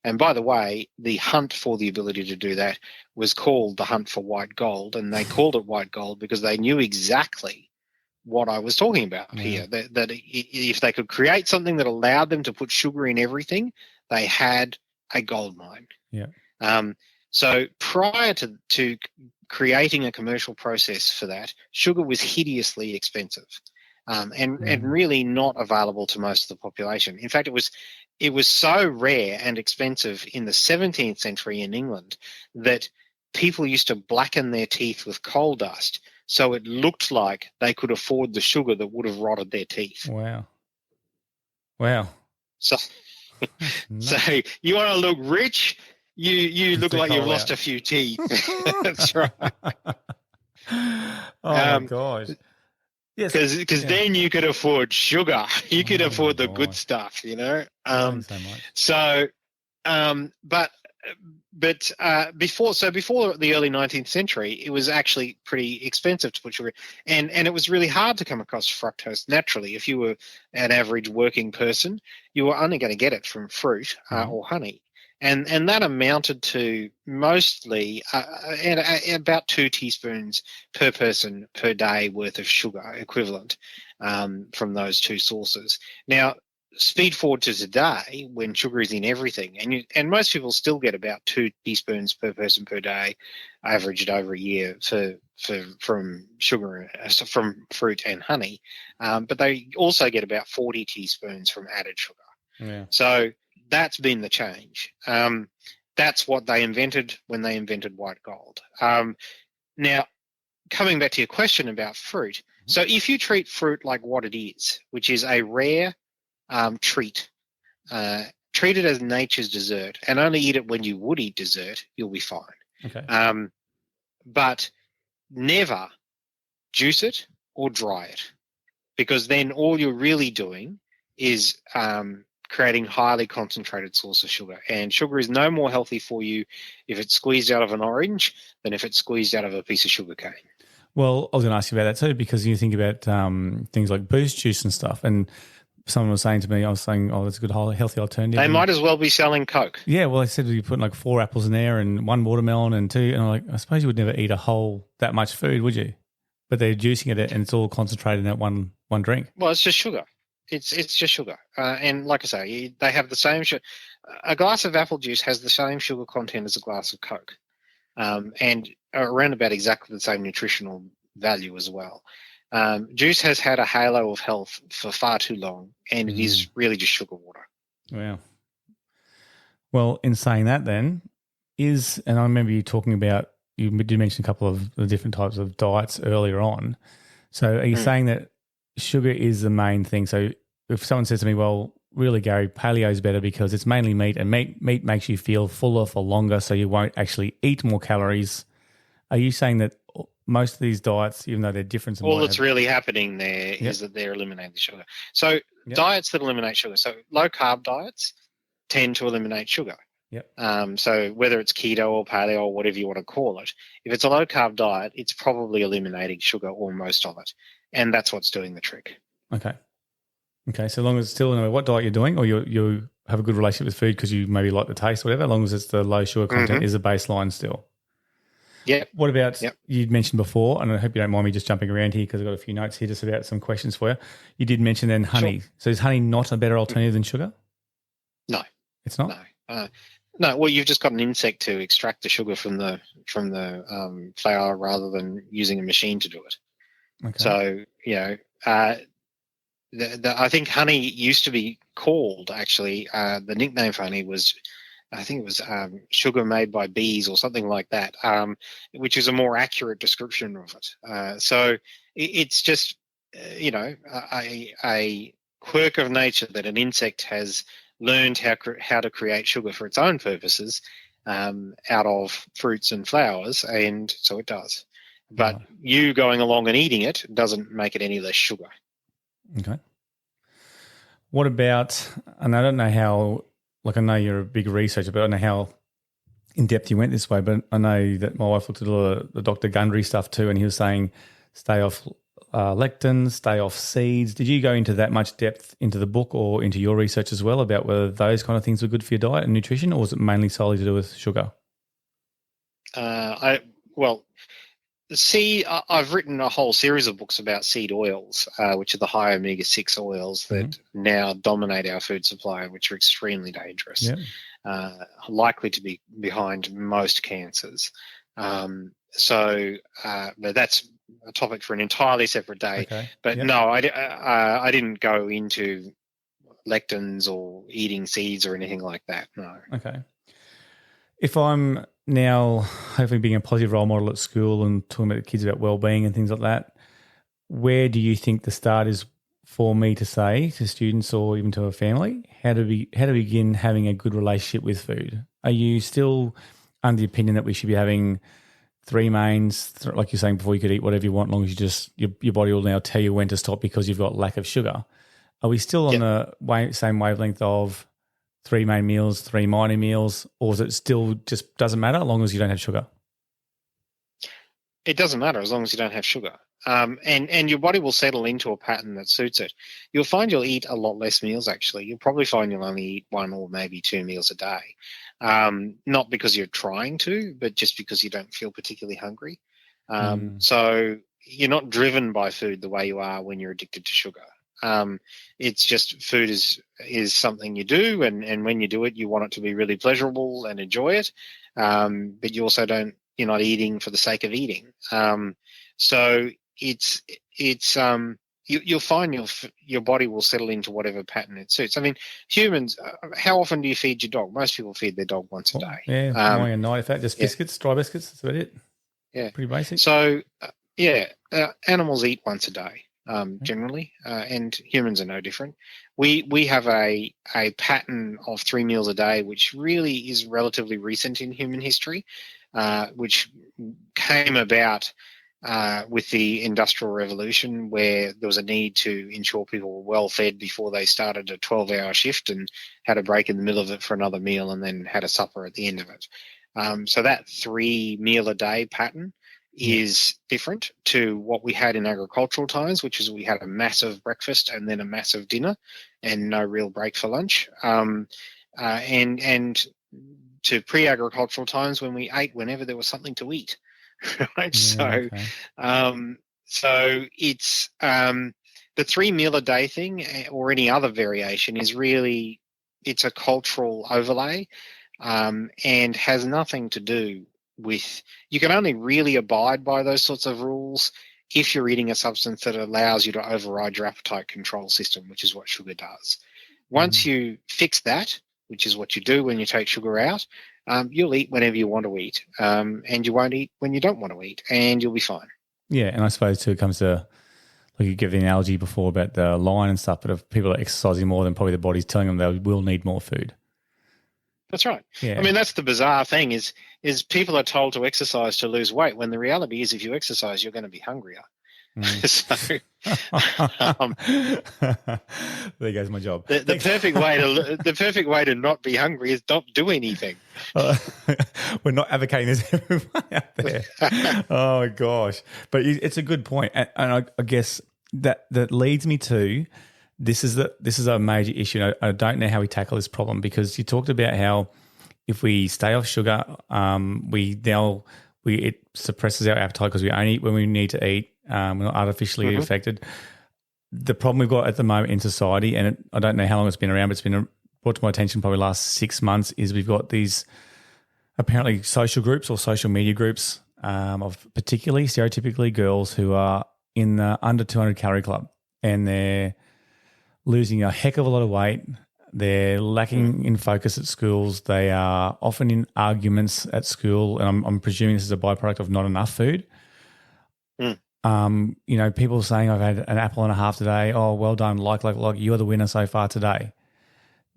and by the way, the hunt for the ability to do that was called the hunt for white gold, and they called it white gold because they knew exactly what I was talking about here, that if they could create something that allowed them to put sugar in everything, they had a gold mine. Yeah. So prior to creating a commercial process for that, sugar was hideously expensive and really not available to most of the population. In fact, it was so rare and expensive in the 17th century in England that people used to blacken their teeth with coal dust so it looked like they could afford the sugar that would have rotted their teeth. Wow. So you want to look rich? You look like you've lost a few teeth. That's right. My gosh. Yes, because then you could afford sugar. You could afford the good stuff, you know. Before the early 19th century, it was actually pretty expensive to put sugar, and it was really hard to come across fructose naturally. If you were an average working person, you were only going to get it from fruit or honey. And that amounted to mostly about 2 teaspoons per person per day worth of sugar equivalent from those two sources. Now, speed forward to today when sugar is in everything, and most people still get about 2 teaspoons per person per day, averaged over a year from sugar, from fruit and honey, but they also get about 40 teaspoons from added sugar. Yeah. So that's been the change. That's what they invented when they invented white gold. Now, coming back to your question about fruit, so if you treat fruit like what it is, which is a rare treat, treat it as nature's dessert and only eat it when you would eat dessert, you'll be fine. Okay. But never juice it or dry it, because then all you're really doing is creating highly concentrated source of sugar. And sugar is no more healthy for you if it's squeezed out of an orange than if it's squeezed out of a piece of sugar cane. Well, I was going to ask you about that too, because you think about things like boost juice and stuff, and someone was saying to me, I was saying, oh, that's a good healthy alternative. They might as well be selling Coke. Yeah, well, they said you put like 4 apples in there and 1 watermelon and 2, and I'm like, I suppose you would never eat that much food, would you? But they're juicing it and it's all concentrated in that one drink. Well, it's just sugar. It's just sugar. And like I say, they have the same sugar. A glass of apple juice has the same sugar content as a glass of Coke, and around about exactly the same nutritional value as well. Juice has had a halo of health for far too long, and it is really just sugar water. Wow. Well, in saying that then, and I remember you talking about, you did mention a couple of the different types of diets earlier on. So are you saying that sugar is the main thing? So if someone says to me, well, really, Gary, paleo is better because it's mainly meat, and meat makes you feel fuller for longer, so you won't actually eat more calories. Are you saying that most of these diets, even though they're different, all that's really happening there is that they're eliminating the sugar. So diets that eliminate sugar, so low-carb diets tend to eliminate sugar. Yep. So whether it's keto or paleo or whatever you want to call it, if it's a low-carb diet, it's probably eliminating sugar or most of it, and that's what's doing the trick. Okay, so long as it's still, no matter what diet you're doing, or you have a good relationship with food because you maybe like the taste or whatever, as long as it's the low sugar content is a baseline still. Yeah. What about, you'd mentioned before, and I hope you don't mind me just jumping around here because I've got a few notes here just about some questions for you. You did mention then honey. Sure. So is honey not a better alternative than sugar? No. It's not? No. No, well, you've just got an insect to extract the sugar from the flour rather than using a machine to do it. Okay. So I think honey used to be called, actually, the nickname for honey was, I think it was sugar made by bees or something like that, which is a more accurate description of it. So it's just, a quirk of nature that an insect has learned how to create sugar for its own purposes out of fruits and flowers, and so it does. But you going along and eating it doesn't make it any less sugar. Okay. What about, and I don't know how, I know you're a big researcher, but I don't know how in-depth you went this way, but I know that my wife looked at all the Dr. Gundry stuff too, and he was saying stay off lectins, stay off seeds. Did you go into that much depth into the book or into your research as well about whether those kind of things were good for your diet and nutrition, or was it mainly solely to do with sugar? I've written a whole series of books about seed oils, which are the high omega-6 oils that now dominate our food supply, which are extremely dangerous, likely to be behind most cancers. But that's a topic for an entirely separate day. Okay. But no, I didn't go into lectins or eating seeds or anything like that, no. Okay. If I'm now hopefully being a positive role model at school and talking about the kids about well-being and things like that, where do you think the start is for me to say to students or even to a family how to begin having a good relationship with food? Are you still under the opinion that we should be having three mains, like you're saying before, you could eat whatever you want as long as your body will now tell you when to stop because you've got lack of sugar? Are we still on the same wavelength of 3 main meals, 3 minor meals, or is it still just doesn't matter as long as you don't have sugar? It doesn't matter as long as you don't have sugar. And your body will settle into a pattern that suits it. You'll find you'll eat a lot less meals, actually. You'll probably find you'll only eat 1 or maybe 2 meals a day. Not because you're trying to, but just because you don't feel particularly hungry. So you're not driven by food the way you are when you're addicted to sugar. It's just food is something you do, and when you do it, you want it to be really pleasurable and enjoy it. But you also you're not eating for the sake of eating. So you'll find your body will settle into whatever pattern it suits. I mean, humans, how often do you feed your dog? Most people feed their dog once a day. Yeah, morning and night. In fact, just biscuits, dry biscuits. That's about it. Yeah, pretty basic. So animals eat once a day. Generally, and humans are no different. We have a pattern of 3 meals a day, which really is relatively recent in human history, which came about with the Industrial Revolution, where there was a need to ensure people were well fed before they started a 12-hour shift and had a break in the middle of it for another meal and then had a supper at the end of it. So that 3 meal a day pattern is different to what we had in agricultural times, which is we had a massive breakfast and then a massive dinner and no real break for lunch. And to pre-agricultural times when we ate whenever there was something to eat, right? So it's the 3 meal a day thing or any other variation is really, it's a cultural overlay and has nothing to do with, you can only really abide by those sorts of rules if you're eating a substance that allows you to override your appetite control system, which is what sugar does. Once you fix that, which is what you do when you take sugar out, you'll eat whenever you want to eat, and you won't eat when you don't want to eat, and you'll be fine. Yeah, and I suppose too it comes to, like you gave the analogy before about the lion and stuff, but if people are exercising more, then probably the body's telling them they will need more food. That's right. Yeah. I mean, that's the bizarre thing is people are told to exercise to lose weight when the reality is if you exercise, you're going to be hungrier. So, there goes my job. The perfect way to not be hungry is don't do anything. We're not advocating this everyone out there. Oh gosh, but it's a good point, and I guess that leads me to this is a major issue. And I don't know how we tackle this problem because you talked about how if we stay off sugar, it suppresses our appetite because we only eat when we need to eat. We're not artificially affected. The problem we've got at the moment in society, and I don't know how long it's been around, but it's been brought to my attention probably last 6 months is we've got these apparently social groups or social media groups of particularly stereotypically girls who are in the under 200 calorie club, and they're losing a heck of a lot of weight. They're lacking in focus at schools. They are often in arguments at school, and I'm presuming this is a byproduct of not enough food. People saying, I've had an apple and a half today. Oh, well done. Like, you're the winner so far today.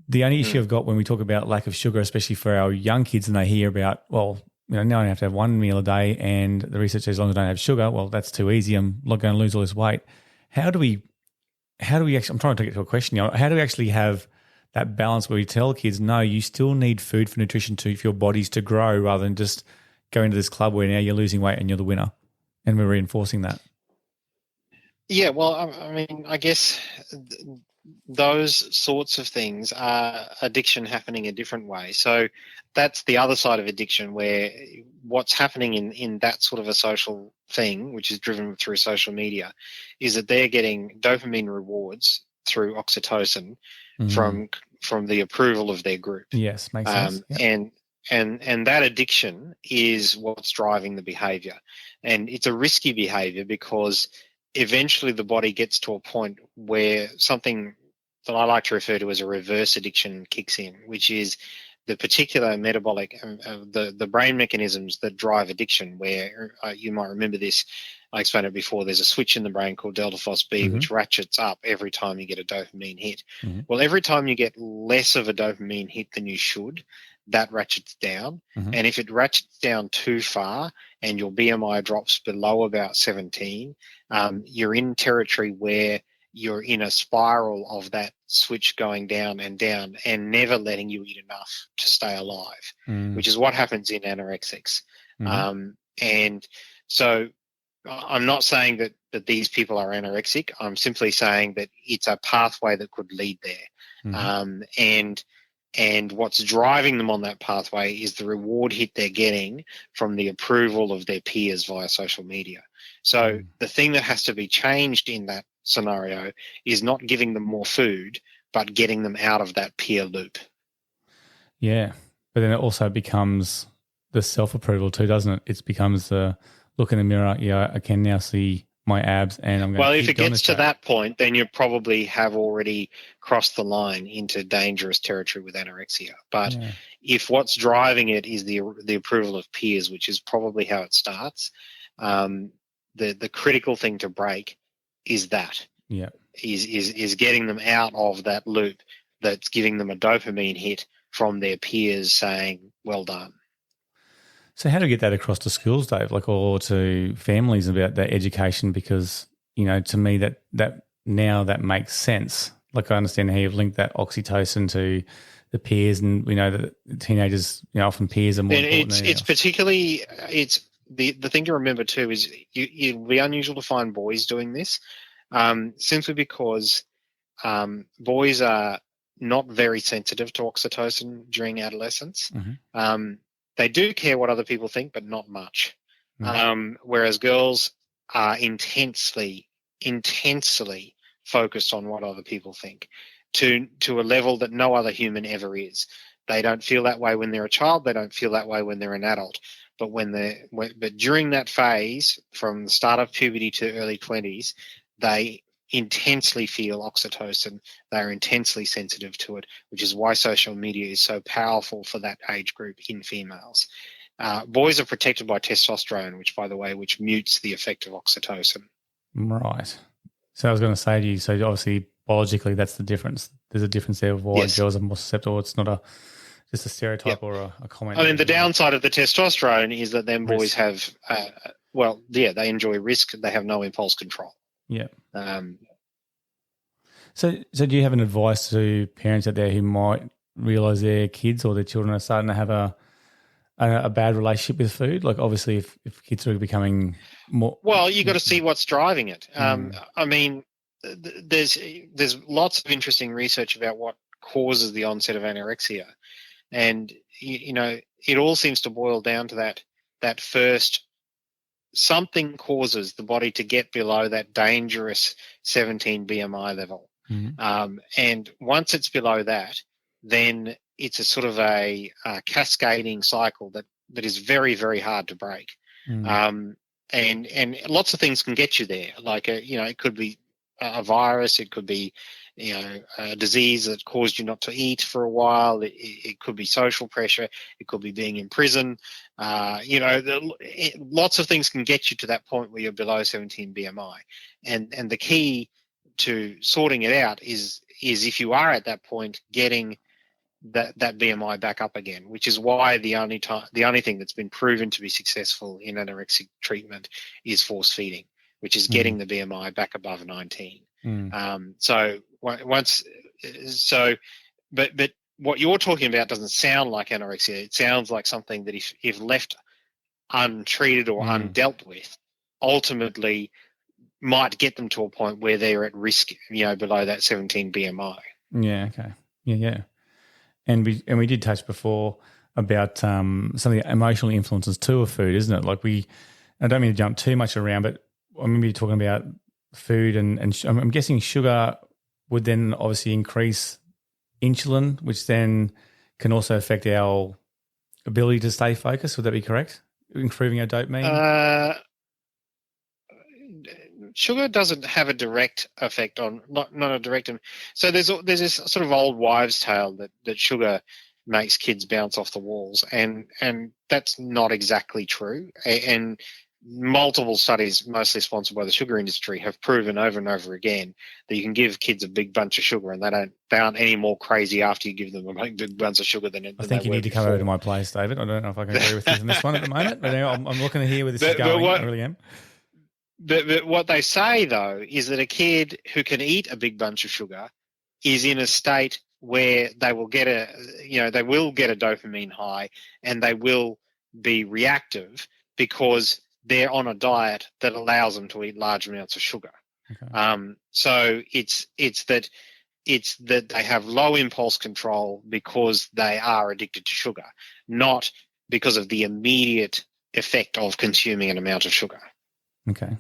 The only issue I've got when we talk about lack of sugar, especially for our young kids, and they hear about, well, now I have to have one meal a day, and the research says as long as I don't have sugar, well, that's too easy. I'm not going to lose all this weight. How do we actually, I'm trying to get to a question, how do we actually have that balance where we tell kids, no, you still need food for nutrition for your bodies to grow, rather than just going to this club where now you're losing weight and you're the winner, and we're reinforcing that? Yeah, well, I mean, I guess those sorts of things are addiction happening a different way. So that's the other side of addiction, where what's happening in that sort of a social thing, which is driven through social media, is that they're getting dopamine rewards through oxytocin from the approval of their group. Yes, makes sense. Yep. And that addiction is what's driving the behavior. And it's a risky behavior because eventually the body gets to a point where something that I like to refer to as a reverse addiction kicks in, which is the particular metabolic, the brain mechanisms that drive addiction, where you might remember this, I explained it before, there's a switch in the brain called delta phos B, which ratchets up every time you get a dopamine hit. Well, every time you get less of a dopamine hit than you should, that ratchets down. And if it ratchets down too far and your BMI drops below about 17, you're in territory where you're in a spiral of that switch going down and never letting you eat enough to stay alive, which is what happens in anorexics. And so I'm not saying that these people are anorexic. I'm simply saying that it's a pathway that could lead there. And what's driving them on that pathway is the reward hit they're getting from the approval of their peers via social media. So the thing that has to be changed in that scenario is not giving them more food, but getting them out of that peer loop. Yeah. But then it also becomes the self-approval too, doesn't it? It becomes the look in the mirror, I can now see my abs, and I'm going to Well, if it gets to that point, then you probably have already crossed the line into dangerous territory with anorexia. But if what's driving it is the approval of peers, which is probably how it starts, the critical thing to break is that. Yeah. Is getting them out of that loop that's giving them a dopamine hit from their peers saying, well done. So how do we get that across to schools, Dave, or to families about that education? Because, to me that now that makes sense. I understand how you've linked that oxytocin to the peers, and we know that teenagers, often peers are more important. It's particularly, the thing to remember too is it'll be unusual to find boys doing this, simply because boys are not very sensitive to oxytocin during adolescence. They do care what other people think, but not much. Whereas girls are intensely focused on what other people think to a level that no other human ever is. They don't feel that way when they're a child. They don't feel that way when they're an adult. But but during that phase, from the start of puberty to early 20s, they intensely feel oxytocin. They're intensely sensitive to it, which is why social media is so powerful for that age group in females. Boys are protected by testosterone, which mutes the effect of oxytocin. Right. So I was going to say to you, so obviously biologically that's the difference. There's a difference there of why girls are more susceptible. It's not just a stereotype or a comment. I mean, the downside of the testosterone is that then boys have, they enjoy risk. They have no impulse control. Yeah. So do you have an advice to parents out there who might realise their kids or their children are starting to have a bad relationship with food? Obviously, if kids are becoming more, well, you got to see what's driving it. I mean, there's lots of interesting research about what causes the onset of anorexia, and it all seems to boil down to that first. Something causes the body to get below that dangerous 17 BMI level. And once it's below that, then it's a sort of a cascading cycle that is very, very hard to break. And lots of things can get you there. Like, it could be a virus, it could be, a disease that caused you not to eat for a while. It could be social pressure. It could be being in prison. Lots of things can get you to that point where you're below 17 BMI. And the key to sorting it out is if you are at that point, getting that BMI back up again, which is why the only thing that's been proven to be successful in anorexic treatment is force feeding, which is getting the BMI back above 19. But what you're talking about doesn't sound like anorexia. It sounds like something that if left untreated or undealt with, ultimately might get them to a point where they're at risk, below that 17 BMI. Yeah. Okay. Yeah. And we did touch before about some of the emotional influences too of food, isn't it? Like I don't mean to jump too much around, but I remember you talking about food and I'm guessing sugar would then obviously increase insulin, which then can also affect our ability to stay focused. Would that be correct? Improving our dopamine? Sugar doesn't have a direct effect on, not a direct. So there's this sort of old wives' tale that sugar makes kids bounce off the walls, and that's not exactly true. And multiple studies, mostly sponsored by the sugar industry, have proven over and over again that you can give kids a big bunch of sugar and they aren't any more crazy after you give them a big bunch of sugar than I think you need to come over to my place, David. I don't know if I can agree with you on this one at the moment, but I'm looking to hear where this is going. I really am. But what they say, though, is that a kid who can eat a big bunch of sugar is in a state where they will get a dopamine high and they will be reactive because they're on a diet that allows them to eat large amounts of sugar. Okay. So it's that they have low impulse control because they are addicted to sugar, not because of the immediate effect of consuming an amount of sugar. Okay.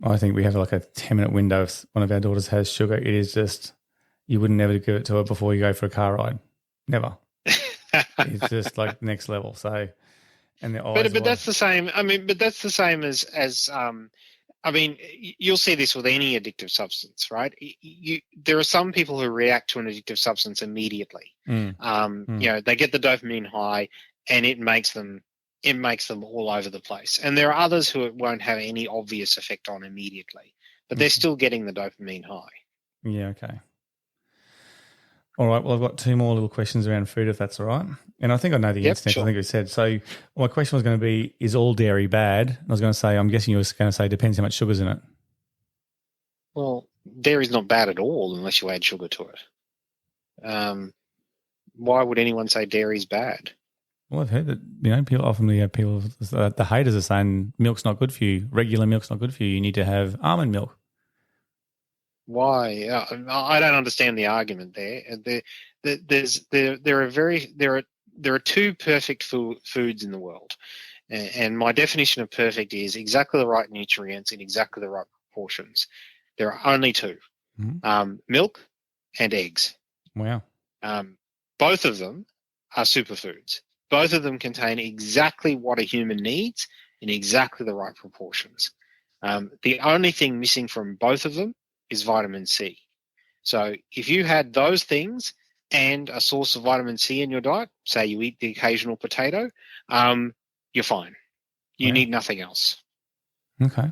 I think we have like a 10-minute window. If one of our daughters has sugar, it is just, you wouldn't never give it to her before you go for a car ride. Never. It's just like next level. So, and the eyes. But that's the same. But that's the same as you'll see this with any addictive substance, right? There are some people who react to an addictive substance immediately. They get the dopamine high, and it makes them all over the place. And there are others who it won't have any obvious effect on immediately, but they're still getting the dopamine high. Yeah, okay. All right, well, I've got two more little questions around food, if that's all right. And I think I know the answer, sure. I think you said. So my question was going to be, is all dairy bad? And I was going to say, I'm guessing you were going to say, depends how much sugar's in it. Well, dairy's not bad at all unless you add sugar to it. Why would anyone say dairy's bad? Well, I've heard that, people often the haters are saying milk's not good for you. Regular milk's not good for you. You need to have almond milk. Why? I don't understand the argument there. There are two perfect foods in the world, and my definition of perfect is exactly the right nutrients in exactly the right proportions. There are only two: milk and eggs. Wow. Both of them are superfoods. Both of them contain exactly what a human needs in exactly the right proportions. The only thing missing from both of them is vitamin C. So if you had those things and a source of vitamin C in your diet, say you eat the occasional potato, you're fine. You need nothing else. Okay.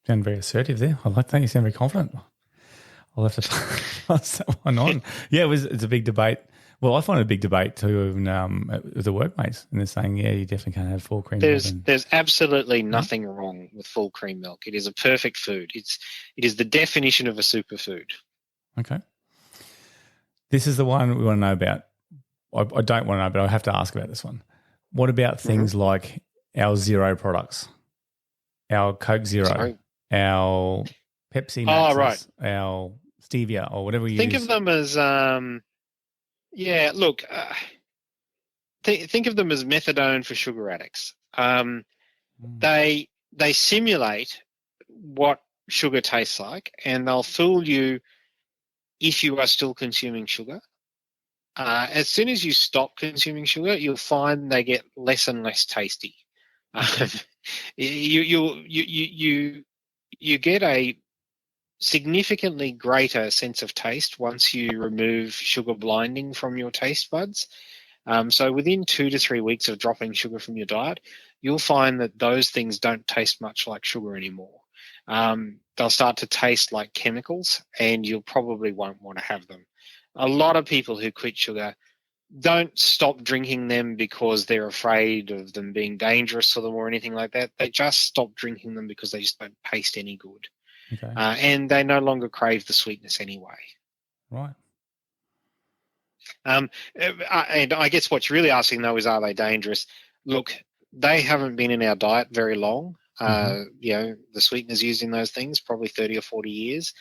Sound very assertive there. I like that. You sound very confident. I'll have to pass that one on. Yeah, it's a big debate. Well, I find it a big debate too with the workmates, and they're saying, yeah, you definitely can't have full cream milk. There's absolutely nothing wrong with full cream milk. It is a perfect food. It is the definition of a superfood. Okay. This is the one we want to know about. I don't want to know, but I have to ask about this one. What about things like our zero products, our Coke Zero, our Pepsi Maxes, our stevia, or whatever you think of them as think of them as methadone for sugar addicts. They simulate what sugar tastes like, and they'll fool you if you are still consuming sugar. As soon as you stop consuming sugar, you'll find they get less and less tasty. You get a significantly greater sense of taste once you remove sugar blinding from your taste buds. So within 2 to 3 weeks of dropping sugar from your diet, you'll find that those things don't taste much like sugar anymore. They'll start to taste like chemicals, and you probably won't want to have them. A lot of people who quit sugar don't stop drinking them because they're afraid of them being dangerous for them or anything like that. They just stop drinking them because they just don't taste any good. Okay. And they no longer crave the sweetness anyway. Right. And I guess what you're really asking, though, is are they dangerous? Look, they haven't been in our diet very long. The sweeteners used in those things, probably 30 or 40 years.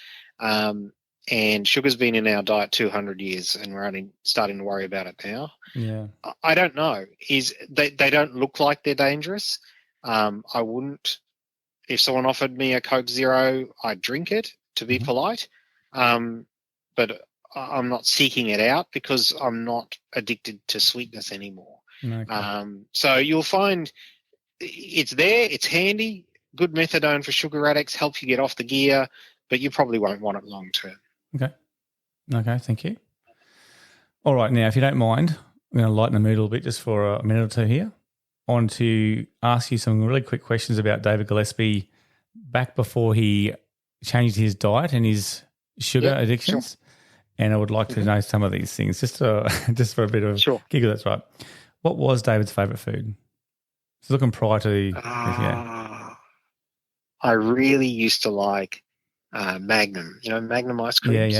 And sugar's been in our diet 200 years, and we're only starting to worry about it now. Yeah. I don't know. They don't look like they're dangerous. I wouldn't. If someone offered me a Coke Zero, I'd drink it to be polite. But I'm not seeking it out because I'm not addicted to sweetness anymore. Okay. So you'll find it's there, it's handy, good methadone for sugar addicts, help you get off the gear, but you probably won't want it long term. Okay, thank you. All right, now, if you don't mind, I'm going to lighten the mood a little bit just for a minute or two here. I want to ask you some really quick questions about David Gillespie back before he changed his diet and his sugar addictions. Sure. And I would like to know some of these things just for a bit of giggle. That's right. What was David's favourite food? So looking prior to I really used to like Magnum. Magnum ice creams.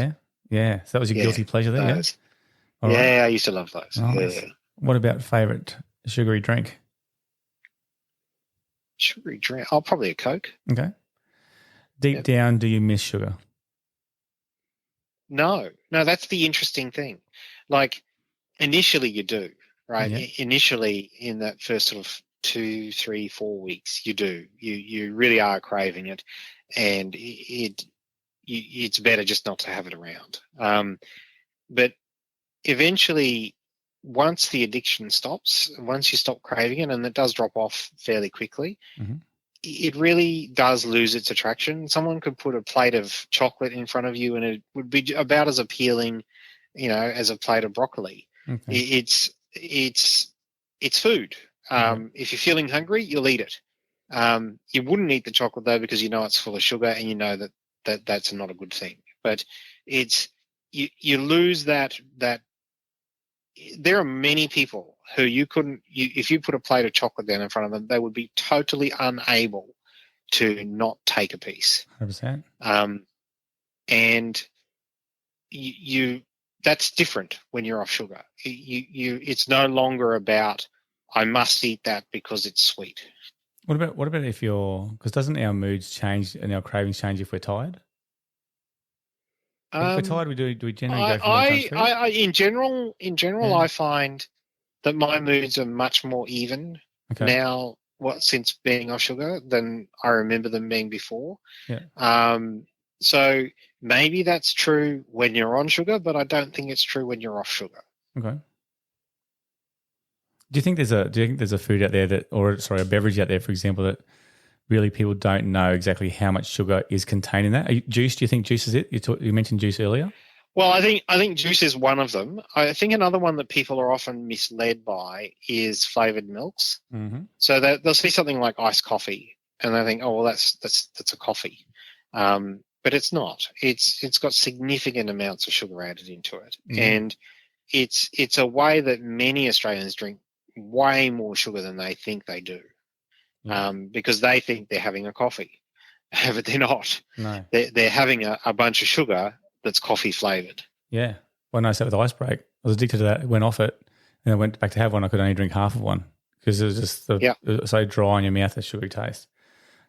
Yeah. So that was your guilty pleasure there, those. Yeah? I used to love those. Nice. Yeah. What about favourite sugary drink? Sugary drink? Oh, probably a Coke. Okay. Deep down, do you miss sugar? No, that's the interesting thing. Like, initially you do, right? Yeah. Initially, in that first sort of 2, 3, 4 weeks, you do. You really are craving it, and it's better just not to have it around. But eventually, once the addiction stops, once you stop craving it, and it does drop off fairly quickly, it really does lose its attraction. Someone could put a plate of chocolate in front of you and it would be about as appealing, as a plate of broccoli. Okay. It's food. If you're feeling hungry, you'll eat it. You wouldn't eat the chocolate though because you know it's full of sugar and you know that's not a good thing. But you lose that. There are many people who if you put a plate of chocolate down in front of them, they would be totally unable to not take a piece. 100%. And that's different when you're off sugar. It's no longer about I must eat that because it's sweet. What about if because doesn't our moods change and our cravings change if we're tired? If we're tired, do we generally go for more junk food? In general, I find that my moods are much more even now, since being off sugar than I remember them being before. Yeah. So maybe that's true when you're on sugar, but I don't think it's true when you're off sugar. Okay. Do you think there's a food out there a beverage out there, for example, that really people don't know exactly how much sugar is contained in that? Juice? Do you think juice is it? You mentioned juice earlier. Well, I think juice is one of them. I think another one that people are often misled by is flavored milks. Mm-hmm. So they'll see something like iced coffee, and they think, oh, well, that's a coffee, but it's not. It's got significant amounts of sugar added into it, and it's a way that many Australians drink way more sugar than they think they do, because they think they're having a coffee, but they're not. No, they're having a bunch of sugar that's coffee flavored. Yeah. Well, I noticed that with Ice Break. I was addicted to that, went off it, and I went back to have one. I could only drink half of one because it was just it was so dry in your mouth, the sugary taste.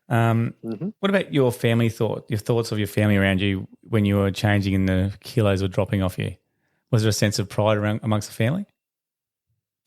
What about your family your thoughts of your family around you when you were changing and the kilos were dropping off you? Was there a sense of pride amongst the family?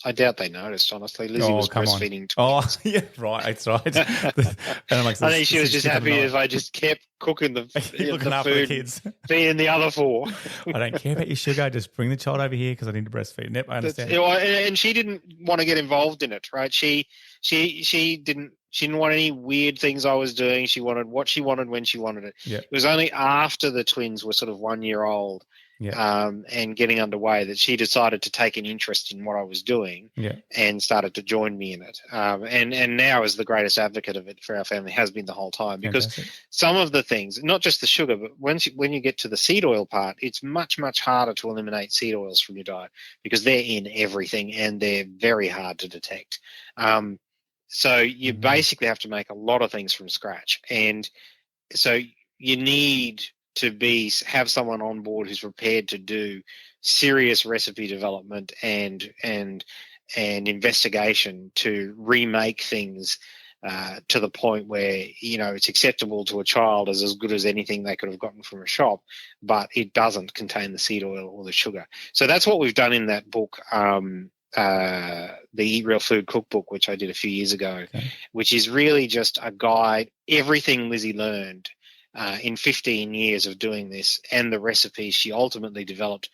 I doubt they noticed, honestly. Lizzie was come on. breastfeeding Oh, twins. yeah, right. That's right. And I'm like, I think she was just happy if I just kept cooking the looking after the food, kids. feeding the other four. I don't care about your sugar. Just bring the child over here because I need to breastfeed. Yep, I understand. And she didn't want to get involved in it, right? She didn't want any weird things I was doing. She wanted what she wanted when she wanted it. Yeah. It was only after the twins were sort of 1 year old and getting underway that she decided to take an interest in what I was doing and started to join me in it. And now is the greatest advocate of it for our family, has been the whole time, because some of the things, not just the sugar, but when you get to the seed oil part, it's much, much harder to eliminate seed oils from your diet because they're in everything and they're very hard to detect. So you basically have to make a lot of things from scratch. And so you need to have someone on board who's prepared to do serious recipe development and investigation to remake things to the point where, it's acceptable to a child as good as anything they could have gotten from a shop, but it doesn't contain the seed oil or the sugar. So that's what we've done in that book, the Eat Real Food Cookbook, which I did a few years ago, which is really just a guide, everything Lizzie learned in 15 years of doing this, and the recipes she ultimately developed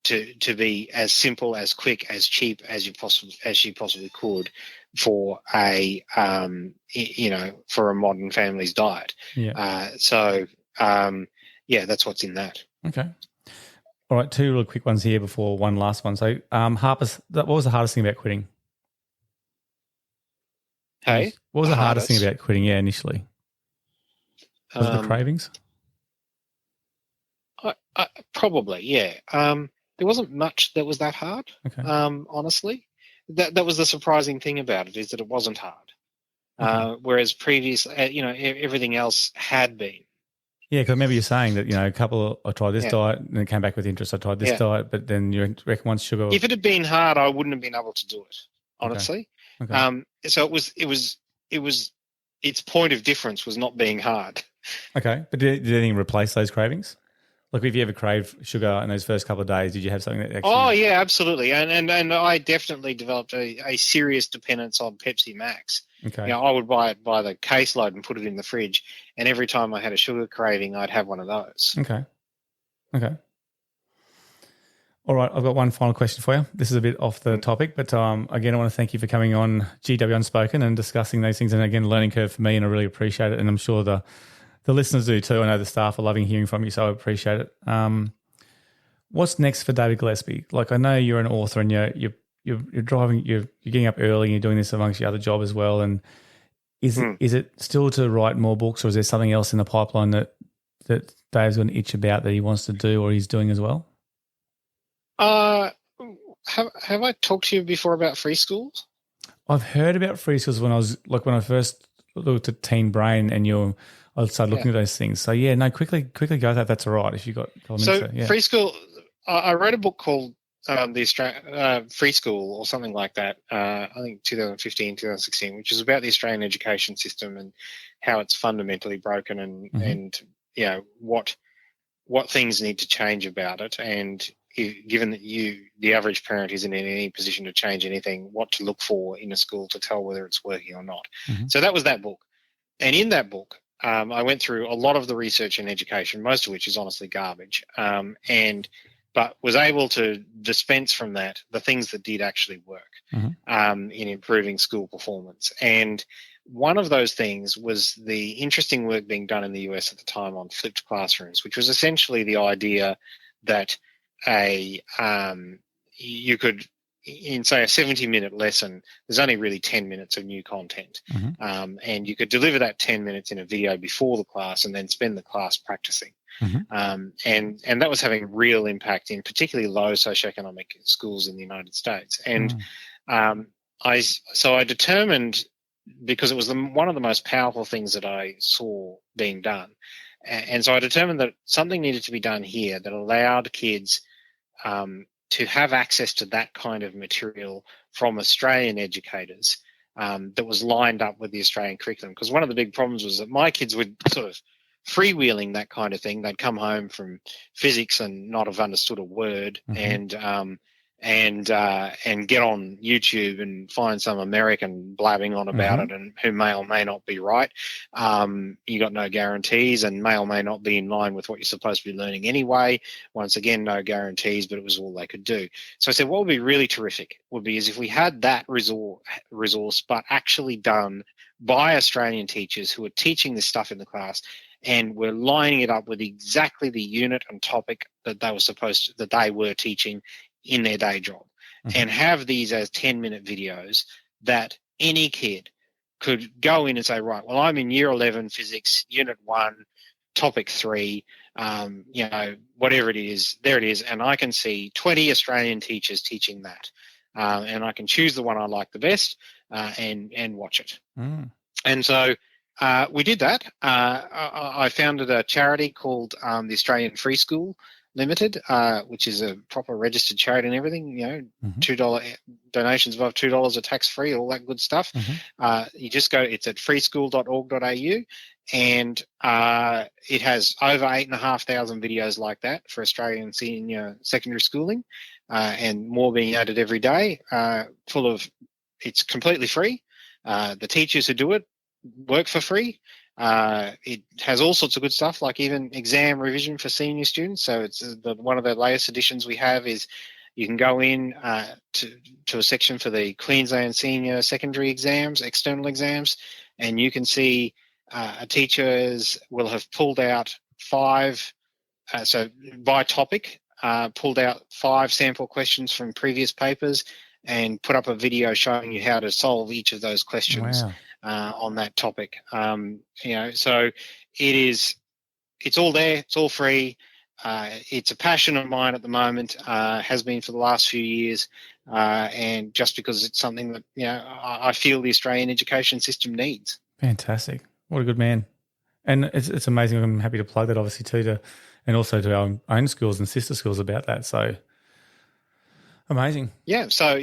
to be as simple, as quick, as cheap as she possibly could for a for a modern family's diet. That's what's in that. Okay. All right, two real quick ones here before one last one. So, Harper's, what was the hardest thing about quitting? Hey, what was the hardest thing about quitting? Yeah, initially. Was it the cravings? Probably, yeah. There wasn't much that was that hard. Okay. Honestly, that was the surprising thing about it, is that it wasn't hard. Okay. Whereas previously, everything else had been. Yeah, because I remember you saying that, I tried this diet and then came back with interest. I tried this diet, but then you reckon once sugar. If it had been hard, I wouldn't have been able to do it, honestly. Okay. So it was its point of difference was not being hard. Okay, but did anything replace those cravings? Like, if you ever craved sugar in those first couple of days, did you have something that actually... Oh, yeah, absolutely. And I definitely developed a serious dependence on Pepsi Max. Okay. I would buy it by the caseload and put it in the fridge, and every time I had a sugar craving, I'd have one of those. Okay. All right, I've got one final question for you. This is a bit off the topic, but again, I want to thank you for coming on GW Unspoken and discussing these things. And again, learning curve for me, and I really appreciate it. And I'm sure the listeners do too. I know the staff are loving hearing from you, so I appreciate it. What's next for David Gillespie? Like, I know you're an author and you're driving, you're getting up early and you're doing this amongst your other job as well. And is it still to write more books, or is there something else in the pipeline that Dave's got an itch about that he wants to do or he's doing as well? Have I talked to you before about free schools? I've heard about free schools when I first looked at Teen Brain and I started looking at those things. So quickly go that. That's all right if you got a couple of minutes there. Free school. I wrote a book called the Australian Free School or something like that. I think 2015, 2016, which is about the Australian education system and how it's fundamentally broken and what things need to change about it. And given that the average parent, isn't in any position to change anything, what to look for in a school to tell whether it's working or not. So that was that book. And in that book, I went through a lot of the research in education, most of which is honestly garbage, but was able to dispense from that the things that did actually work in improving school performance. And one of those things was the interesting work being done in the US at the time on flipped classrooms, which was essentially the idea that you could, in say a 70-minute lesson, there's only really 10 minutes of new content. And you could deliver that 10 minutes in a video before the class and then spend the class practicing. And that was having real impact in particularly low socioeconomic schools in the United States. And I determined, because it was one of the most powerful things that I saw being done, and so I determined that something needed to be done here that allowed kids to have access to that kind of material from Australian educators that was lined up with the Australian curriculum. Because one of the big problems was that my kids would sort of freewheeling that kind of thing. They'd come home from physics and not have understood a word, and and get on YouTube and find some American blabbing on about it, and who may or may not be right. You got no guarantees, and may or may not be in line with what you're supposed to be learning anyway. Once again, no guarantees, but it was all they could do. So I said, what would be really terrific would be is if we had that resource, but actually done by Australian teachers who are teaching this stuff in the class, and we're lining it up with exactly the unit and topic that they were teaching in their day job, and have these as 10-minute videos that any kid could go in and say, right, well, I'm in year 11 physics, unit 1, topic 3, whatever it is, there it is, and I can see 20 Australian teachers teaching that, and I can choose the one I like the best and watch it. And so we did that. I founded a charity called the Australian Free School Limited, which is a proper registered charity and everything. $2 donations above $2 are tax free, all that good stuff. You just go; it's at freeschool.org.au, and it has over 8,500 videos like that for Australian senior secondary schooling, and more being added every day. It's completely free. The teachers who do it work for free. It has all sorts of good stuff, like even exam revision for senior students. So it's one of the latest additions we have is you can go in to a section for the Queensland senior secondary exams, external exams, and you can see teachers will have pulled out 5, so by topic, pulled out 5 sample questions from previous papers and put up a video showing you how to solve each of those questions. Wow. On that topic. So it's all there, it's all free. It's a passion of mine at the moment, has been for the last few years, and just because it's something that I feel the Australian education system needs. Fantastic. What a good man. And it's amazing. I'm happy to plug that obviously too, and also to our own schools and sister schools about that. So amazing. Yeah. So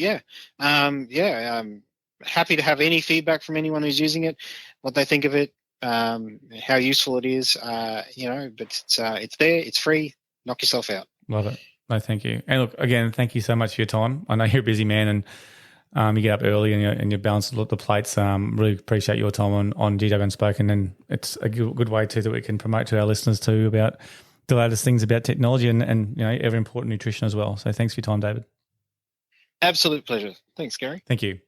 happy to have any feedback from anyone who's using it, what they think of it, how useful it is, but it's there, it's free, knock yourself out. Love it. No, thank you. And look, again, thank you so much for your time. I know you're a busy man and you get up early and you balance the plates. Really appreciate your time on GW Unspoken, and it's a good way too that we can promote to our listeners too about the latest things about technology and ever important nutrition as well. So thanks for your time, David. Absolute pleasure. Thanks, Gary. Thank you.